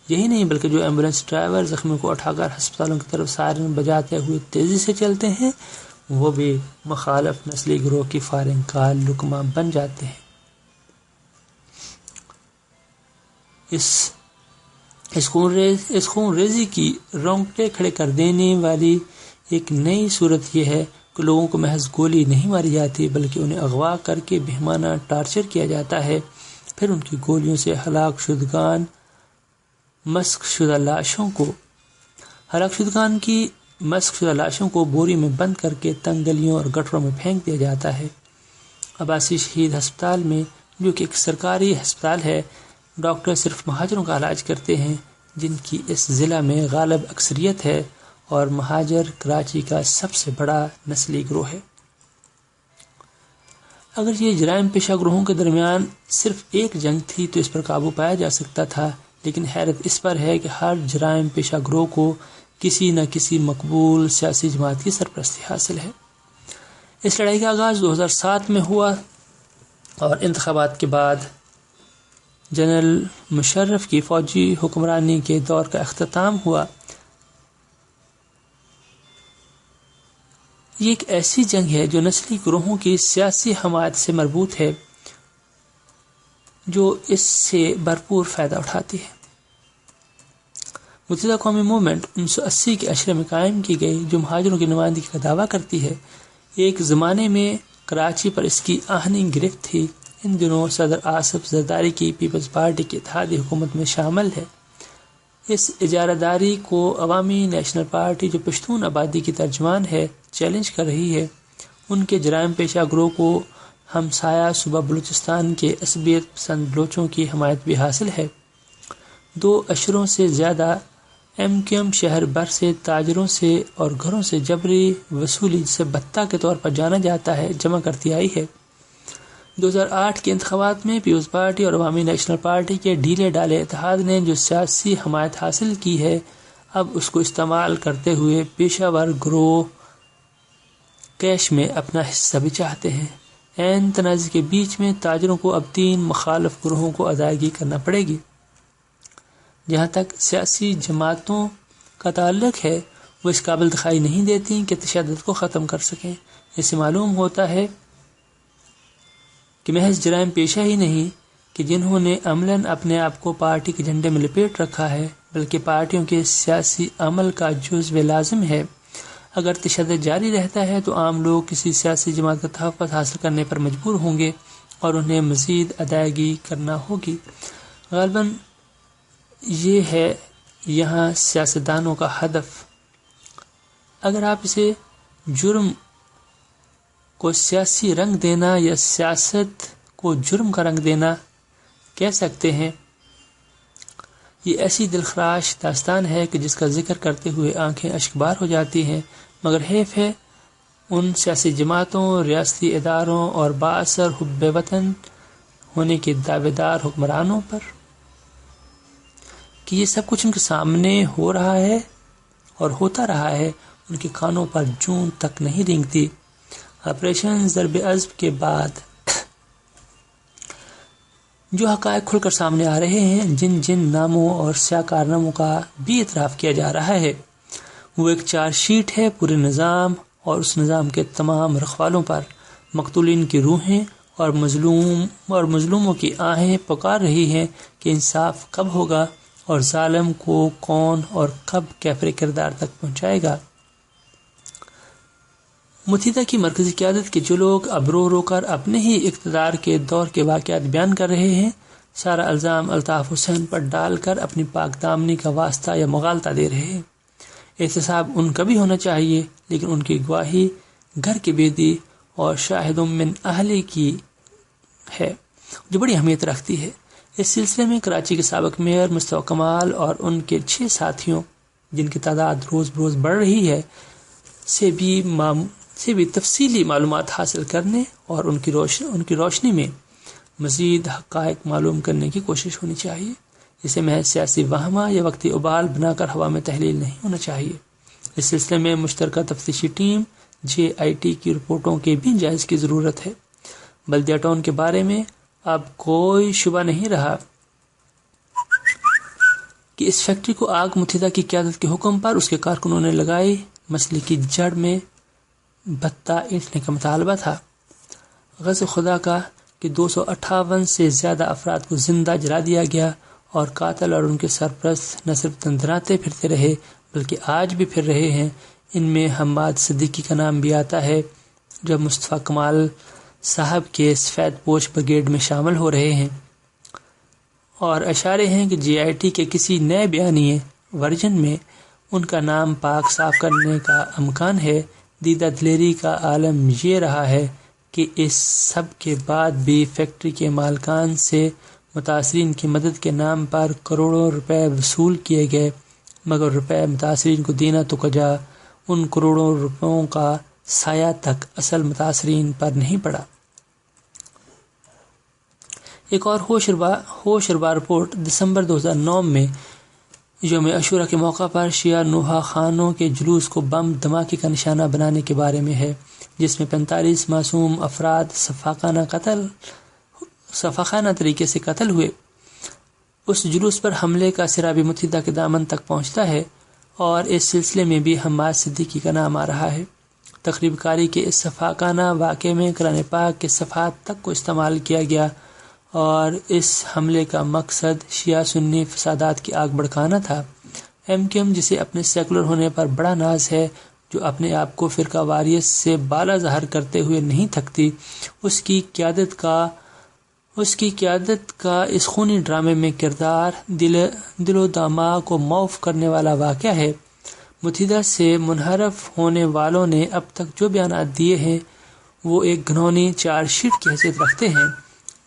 یہی نہیں بلکہ جو ایمبولینس ڈرائیور زخمی کو اٹھا کر ہسپتالوں کی طرف سائرن بجاتے ہوئے تیزی سے چلتے ہیں، وہ بھی مخالف نسلی گروہ کی فائرنگ کا لقمہ بن جاتے ہیں۔ اس خون ریزی کی رونگٹے کھڑے کر دینے والی ایک نئی صورت یہ ہے کہ لوگوں کو محض گولی نہیں ماری جاتی، بلکہ انہیں اغوا کر کے بہیمانہ ٹارچر کیا جاتا ہے، پھر ان کی گولیوں سے ہلاک شدگان کی مسک شدہ لاشوں کو بوری میں بند کر کے تنگ گلیوں اور گٹروں میں پھینک دیا جاتا ہے۔ عباسی شہید ہسپتال میں جو کہ ایک سرکاری ہسپتال ہے، ڈاکٹر صرف مہاجروں کا علاج کرتے ہیں جن کی اس ضلع میں غالب اکثریت ہے، اور مہاجر کراچی کا سب سے بڑا نسلی گروہ ہے۔ اگر یہ جرائم پیشہ گروہوں کے درمیان صرف ایک جنگ تھی تو اس پر قابو پایا جا سکتا تھا، لیکن حیرت اس پر ہے کہ ہر جرائم پیشہ گروہ کو کسی نہ کسی مقبول سیاسی جماعت کی سرپرستی حاصل ہے۔ اس لڑائی کا آغاز 2007 میں ہوا اور انتخابات کے بعد جنرل مشرف کی فوجی حکمرانی کے دور کا اختتام ہوا۔ یہ ایک ایسی جنگ ہے جو نسلی گروہوں کی سیاسی حمایت سے مربوط ہے، جو اس سے بھرپور فائدہ اٹھاتی ہے۔ متحدہ قومی موومنٹ 1980 کے عشرے میں قائم کی گئی، جو مہاجروں کی نمائندگی کا دعویٰ کرتی ہے۔ ایک زمانے میں کراچی پر اس کی آہنی گرفت تھی۔ ان دنوں صدر آصف زرداری کی پیپلز پارٹی کی اتحادی حکومت میں شامل ہے۔ اس اجارہ داری کو عوامی نیشنل پارٹی، جو پشتون آبادی کی ترجمان ہے، چیلنج کر رہی ہے۔ ان کے جرائم پیشہ گروہ کو ہمسایہ صوبہ بلوچستان کے عصبیت پسند بلوچوں کی حمایت بھی حاصل ہے۔ 2 عشروں سے زیادہ MQM شہر بھر سے تاجروں سے اور گھروں سے جبری وصولی، جسے بتہ کے طور پر جانا جاتا ہے، جمع کرتی آئی ہے۔ 2008 کے انتخابات میں پیپلز پارٹی اور عوامی نیشنل پارٹی کے ڈھیلے ڈالے اتحاد نے جو سیاسی حمایت حاصل کی ہے، اب اس کو استعمال کرتے ہوئے پیشہ ور گروہ کیش میں اپنا حصہ بھی چاہتے ہیں۔ عین تنازع کے بیچ میں تاجروں کو اب 3 مخالف گروہوں کو ادائیگی کرنا پڑے گی۔ جہاں تک سیاسی جماعتوں کا تعلق ہے، وہ اس قابل دکھائی نہیں دیتی کہ تشدد کو ختم کر سکیں۔ اس سے معلوم ہوتا ہے کہ محض جرائم پیشہ ہی نہیں کہ جنہوں نے عملاً اپنے آپ کو پارٹی کے جھنڈے میں لپیٹ رکھا ہے، بلکہ پارٹیوں کے سیاسی عمل کا جزو لازم ہے۔ اگر تشدد جاری رہتا ہے تو عام لوگ کسی سیاسی جماعت کا تحفظ حاصل کرنے پر مجبور ہوں گے اور انہیں مزید ادائیگی کرنا ہوگی۔ غالباً یہ ہے یہاں سیاستدانوں کا ہدف۔ اگر آپ اسے جرم کو سیاسی رنگ دینا یا سیاست کو جرم کا رنگ دینا کہہ سکتے ہیں، یہ ایسی دلخراش داستان ہے کہ جس کا ذکر کرتے ہوئے آنکھیں اشکبار ہو جاتی ہیں، مگر حیف ہے ان سیاسی جماعتوں، ریاستی اداروں اور بااثر حب وطن ہونے کے دعوے دار حکمرانوں پر کہ یہ سب کچھ ان کے سامنے ہو رہا ہے اور ہوتا رہا ہے، ان کے کانوں پر جون تک نہیں رینگتی۔ آپریشن ضرب عضب کے بعد جو حقائق کھل کر سامنے آ رہے ہیں، جن ناموں اور سیاہ کارناموں کا بھی اعتراف کیا جا رہا ہے، وہ ایک چارج شیٹ ہے پورے نظام اور اس نظام کے تمام رکھوالوں پر۔ مقتولین کی روحیں اور مظلوموں کی آہیں پکار رہی ہیں کہ انصاف کب ہوگا اور ظالم کو کون اور کب کیفر کردار تک پہنچائے گا۔ متحدہ کی مرکزی قیادت کے جو لوگ اب رو رو کر اپنے ہی اقتدار کے دور کے واقعات بیان کر رہے ہیں، سارا الزام الطاف حسین پر ڈال کر اپنی پاک دامنی کا واسطہ یا مغالطہ دے رہے ہیں۔ احتساب ان کا بھی ہونا چاہیے، لیکن ان کی گواہی گھر کی بیدی اور شاہدوں من اہلی کی ہے، جو بڑی اہمیت رکھتی ہے۔ اس سلسلے میں کراچی کے سابق میئر مصطفیٰ کمال اور ان کے 6 ساتھیوں، جن کی تعداد روز بروز بڑھ رہی ہے، سے بھی تفصیلی معلومات حاصل کرنے اور ان کی روشنی میں مزید حقائق معلوم کرنے کی کوشش ہونی چاہیے۔ اسے محض سیاسی وہمہ یا وقتی ابال بنا کر ہوا میں تحلیل نہیں ہونا چاہیے۔ اس سلسلے میں مشترکہ تفتیشی ٹیم JIT کی رپورٹوں کے بھی جائز کی ضرورت ہے۔ بلدیہ ٹاؤن کے بارے میں اب کوئی شبہ نہیں رہا کہ اس فیکٹری کو آگ متحدہ کی قیادت کے حکم پر اس کے کارکنوں نے لگائی۔ مسئلے کی جڑ میں بتہ اینٹنے کا مطالبہ تھا۔ غضب خدا کا کہ 258 سے زیادہ افراد کو زندہ جلا دیا گیا اور قاتل اور ان کے سرپرست نہ صرف دندناتے پھرتے رہے بلکہ آج بھی پھر رہے ہیں۔ ان میں حماد صدیقی کا نام بھی آتا ہے، جو مصطفیٰ کمال صاحب کے سفید پوش بریگیڈ میں شامل ہو رہے ہیں، اور اشارے ہیں کہ JIT کے کسی نئے بیانیے ورژن میں ان کا نام پاک صاف کرنے کا امکان ہے۔ دیدہ دلیری کا عالم یہ رہا ہے کہ اس سب کے بعد بھی فیکٹری کے مالکان سے متاثرین کی مدد کے نام پر کروڑوں روپے وصول کیے گئے، مگر روپے متاثرین کو دینا تو کجا، ان کروڑوں روپوں کا سایہ تک اصل متاثرین پر نہیں پڑا۔ ایک اور ہوشربا رپورٹ دسمبر 2009 میں یوم عاشوراء کے موقع پر شیعہ نوحہ خانوں کے جلوس کو بم دھماکے کا نشانہ بنانے کے بارے میں ہے، جس میں 45 معصوم افراد صفاقانہ طریقے سے قتل ہوئے۔ اس جلوس پر حملے کا سرا بھی متحدہ کے دامن تک پہنچتا ہے اور اس سلسلے میں بھی حماد صدیقی کا نام آ رہا ہے۔ تقریب کاری کے اس صفاقانہ واقعے میں قرآن پاک کے صفحات تک کو استعمال کیا گیا اور اس حملے کا مقصد شیعہ سنی فسادات کی آگ بھڑکانا تھا۔ ایم کیو ایم، جسے اپنے سیکولر ہونے پر بڑا ناز ہے، جو اپنے آپ کو فرقہ واریت سے بالا ظاہر کرتے ہوئے نہیں تھکتی، اس کی قیادت کا اس خونی ڈرامے میں کردار دل و دماغ کو معاف کرنے والا واقعہ ہے۔ متحدہ سے منحرف ہونے والوں نے اب تک جو بیانات دیے ہیں وہ ایک گھنونی چارج شیٹ کی حیثیت رکھتے ہیں۔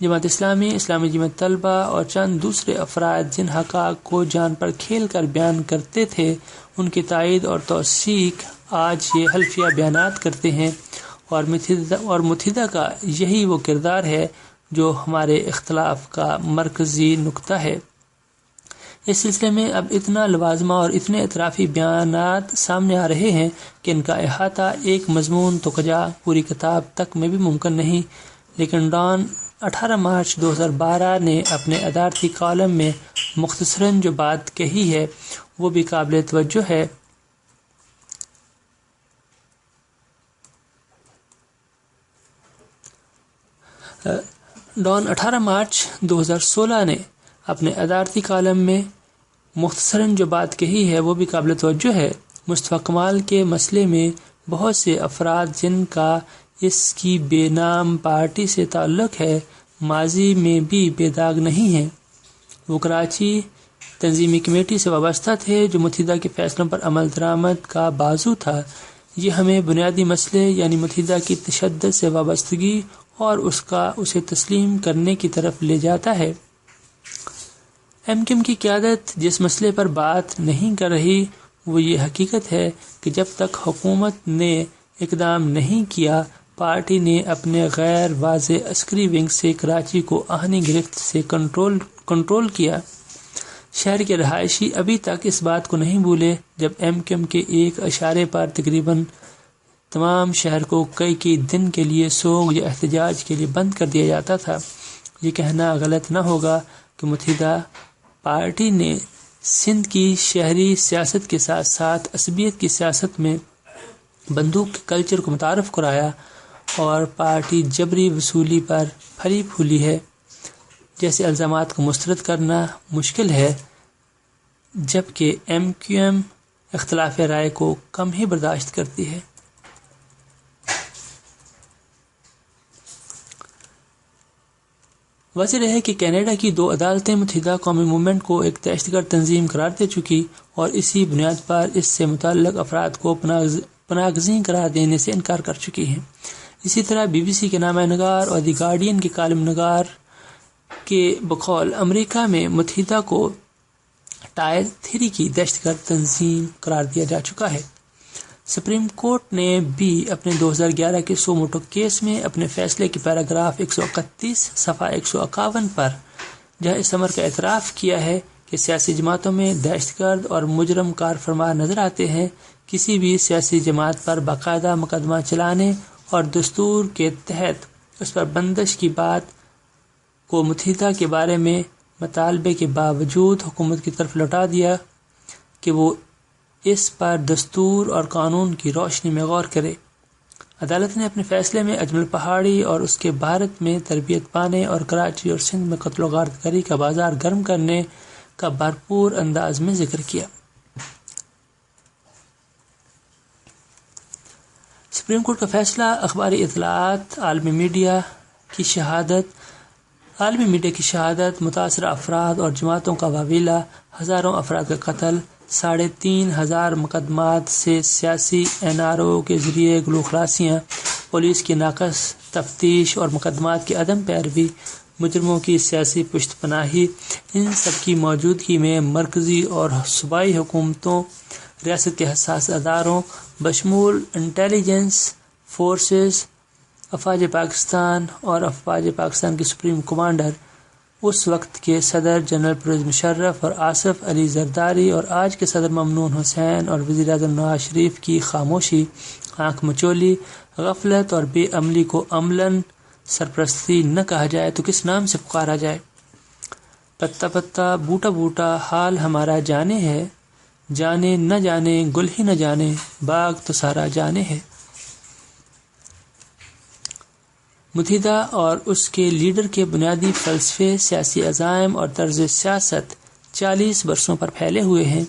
جماعت اسلامی جماعت طلبہ اور چند دوسرے افراد جن حقائق کو جان پر کھیل کر بیان کرتے تھے، ان کی تائید اور توثیق آج یہ حلفیہ بیانات کرتے ہیں، اور متحدہ کا یہی وہ کردار ہے جو ہمارے اختلاف کا مرکزی نقطہ ہے۔ اس سلسلے میں اب اتنا لوازمہ اور اتنے اطرافی بیانات سامنے آ رہے ہیں کہ ان کا احاطہ ایک مضمون تو کجا پوری کتاب تک میں بھی ممکن نہیں، لیکن ڈان 18 مارچ 2012 نے اپنے ادارتی کالم میں مختصراً جو بات کہی ہے وہ بھی قابل توجہ ہے۔ ڈان 18 مارچ 2016 نے اپنے ادارتی کالم میں مختصراً جو بات کہی ہے وہ بھی قابل توجہ ہے۔ مصطفیٰ کمال کے مسئلے میں بہت سے افراد جن کا اس کی بے نام پارٹی سے تعلق ہے، ماضی میں بھی بے داغ نہیں ہیں۔ وہ کراچی تنظیمی کمیٹی سے وابستہ تھے جو متحدہ کے فیصلوں پر عمل درآمد کا بازو تھا۔ یہ ہمیں بنیادی مسئلے یعنی متحدہ کی تشدد سے وابستگی اور اسے تسلیم کرنے کی طرف لے جاتا ہے۔ ایم کیو ایم کی قیادت جس مسئلے پر بات نہیں کر رہی وہ یہ حقیقت ہے کہ جب تک حکومت نے اقدام نہیں کیا، پارٹی نے اپنے غیر واضح عسکری ونگ سے کراچی کو آہنی گرفت سے کنٹرول کیا۔ شہر کے رہائشی ابھی تک اس بات کو نہیں بھولے جب ایم کیو ایم کے ایک اشارے پر تقریباً تمام شہر کو کئی دن کے لیے سوگ یا احتجاج کے لیے بند کر دیا جاتا تھا۔ یہ کہنا غلط نہ ہوگا کہ متحدہ پارٹی نے سندھ کی شہری سیاست کے ساتھ ساتھ عصبیت کی سیاست میں بندوق کے کلچر کو متعارف کرایا، اور پارٹی جبری وصولی پر پھلی پھولی ہے جیسے الزامات کو مسترد کرنا مشکل ہے، جبکہ ایم کیو ایم اختلاف رائے کو کم ہی برداشت کرتی ہے۔ واضح رہے کہ کینیڈا کی 2 عدالتیں متحدہ قومی موومنٹ کو ایک دہشت گرد تنظیم قرار دے چکی اور اسی بنیاد پر اس سے متعلق افراد کو پناہ گزین قرار دینے سے انکار کر چکی ہیں۔ اسی طرح بی بی سی کے نامہ نگار اور دی گارڈین کے کالم نگار کے بقول امریکہ میں متحدہ کو ٹائر 3 کی دہشت گرد تنظیم قرار دیا جا چکا ہے۔ سپریم کورٹ نے بھی اپنے 2011 کے سو موٹو کیس میں اپنے فیصلے کے پیراگراف 131 صفحہ 151 پر جہاں اس امر کا اعتراف کیا ہے کہ سیاسی جماعتوں میں دہشت گرد اور مجرم کار فرما نظر آتے ہیں، کسی بھی سیاسی جماعت پر باقاعدہ مقدمہ چلانے اور دستور کے تحت اس پر بندش کی بات کو متحدہ کے بارے میں مطالبے کے باوجود حکومت کی طرف لوٹا دیا کہ وہ اس پر دستور اور قانون کی روشنی میں غور کرے۔ عدالت نے اپنے فیصلے میں اجمل پہاڑی اور اس کے بھارت میں تربیت پانے اور کراچی اور سندھ میں قتل و غارت گری کا بازار گرم کرنے کا بھرپور انداز میں ذکر کیا۔ سپریم کورٹ کا فیصلہ اخباری اطلاعات عالمی میڈیا کی شہادت متاثرہ افراد اور جماعتوں کا واویلا، ہزاروں افراد کا قتل، 3,500 مقدمات سے سیاسی این آر او کے ذریعے گلو خلاسیاں پولیس کی ناقص تفتیش اور مقدمات کی عدم پیروی، مجرموں کی سیاسی پشت پناہی، ان سب کی موجودگی میں مرکزی اور صوبائی حکومتوں، ریاست کے حساس اداروں بشمول انٹیلیجنس فورسز، افواج پاکستان اور افواج پاکستان کے سپریم کمانڈر اس وقت کے صدر جنرل پرویز مشرف اور آصف علی زرداری اور آج کے صدر ممنون حسین اور وزیر اعظم نواز شریف کی خاموشی، آنکھ مچولی، غفلت اور بے عملی کو عملاً سرپرستی نہ کہا جائے تو کس نام سے پکارا جائے؟ پتا پتا بوٹا بوٹا حال ہمارا جانے ہے، جانے نہ جانے گل ہی نہ جانے باغ تو سارا جانے ہے۔ متحدہ اور اس کے لیڈر کے بنیادی فلسفے، سیاسی عزائم اور طرز سیاست 40 برسوں پر پھیلے ہوئے ہیں۔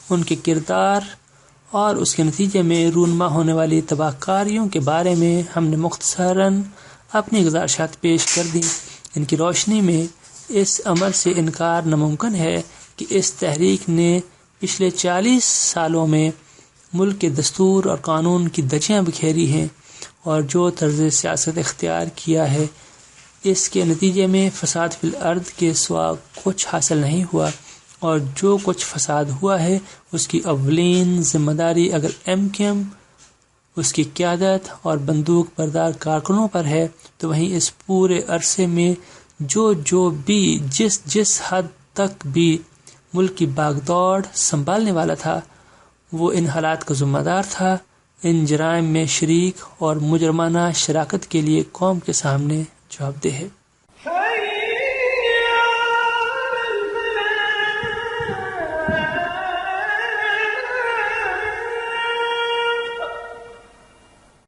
ان کے کردار اور اس کے نتیجے میں رونما ہونے والی تباہ کاریوں کے بارے میں ہم نے مختصراً اپنی گزارشات پیش کر دیں۔ ان کی روشنی میں اس عمل سے انکار ناممکن ہے کہ اس تحریک نے پچھلے 40 سالوں میں ملک کے دستور اور قانون کی دھجیاں بکھیری ہیں، اور جو طرز سیاست اختیار کیا ہے اس کے نتیجے میں فساد فی الارض کے سوا کچھ حاصل نہیں ہوا، اور جو کچھ فساد ہوا ہے اس کی اولین ذمہ داری اگر MKM، اس کی قیادت اور بندوق بردار کارکنوں پر ہے، تو وہیں اس پورے عرصے میں جو بھی جس حد تک بھی ملک کی باغ دوڑ سنبھالنے والا تھا وہ ان حالات کا ذمہ دار تھا، ان جرائم میں شریک اور مجرمانہ شراکت کے لیے قوم کے سامنے جواب دہ ہے۔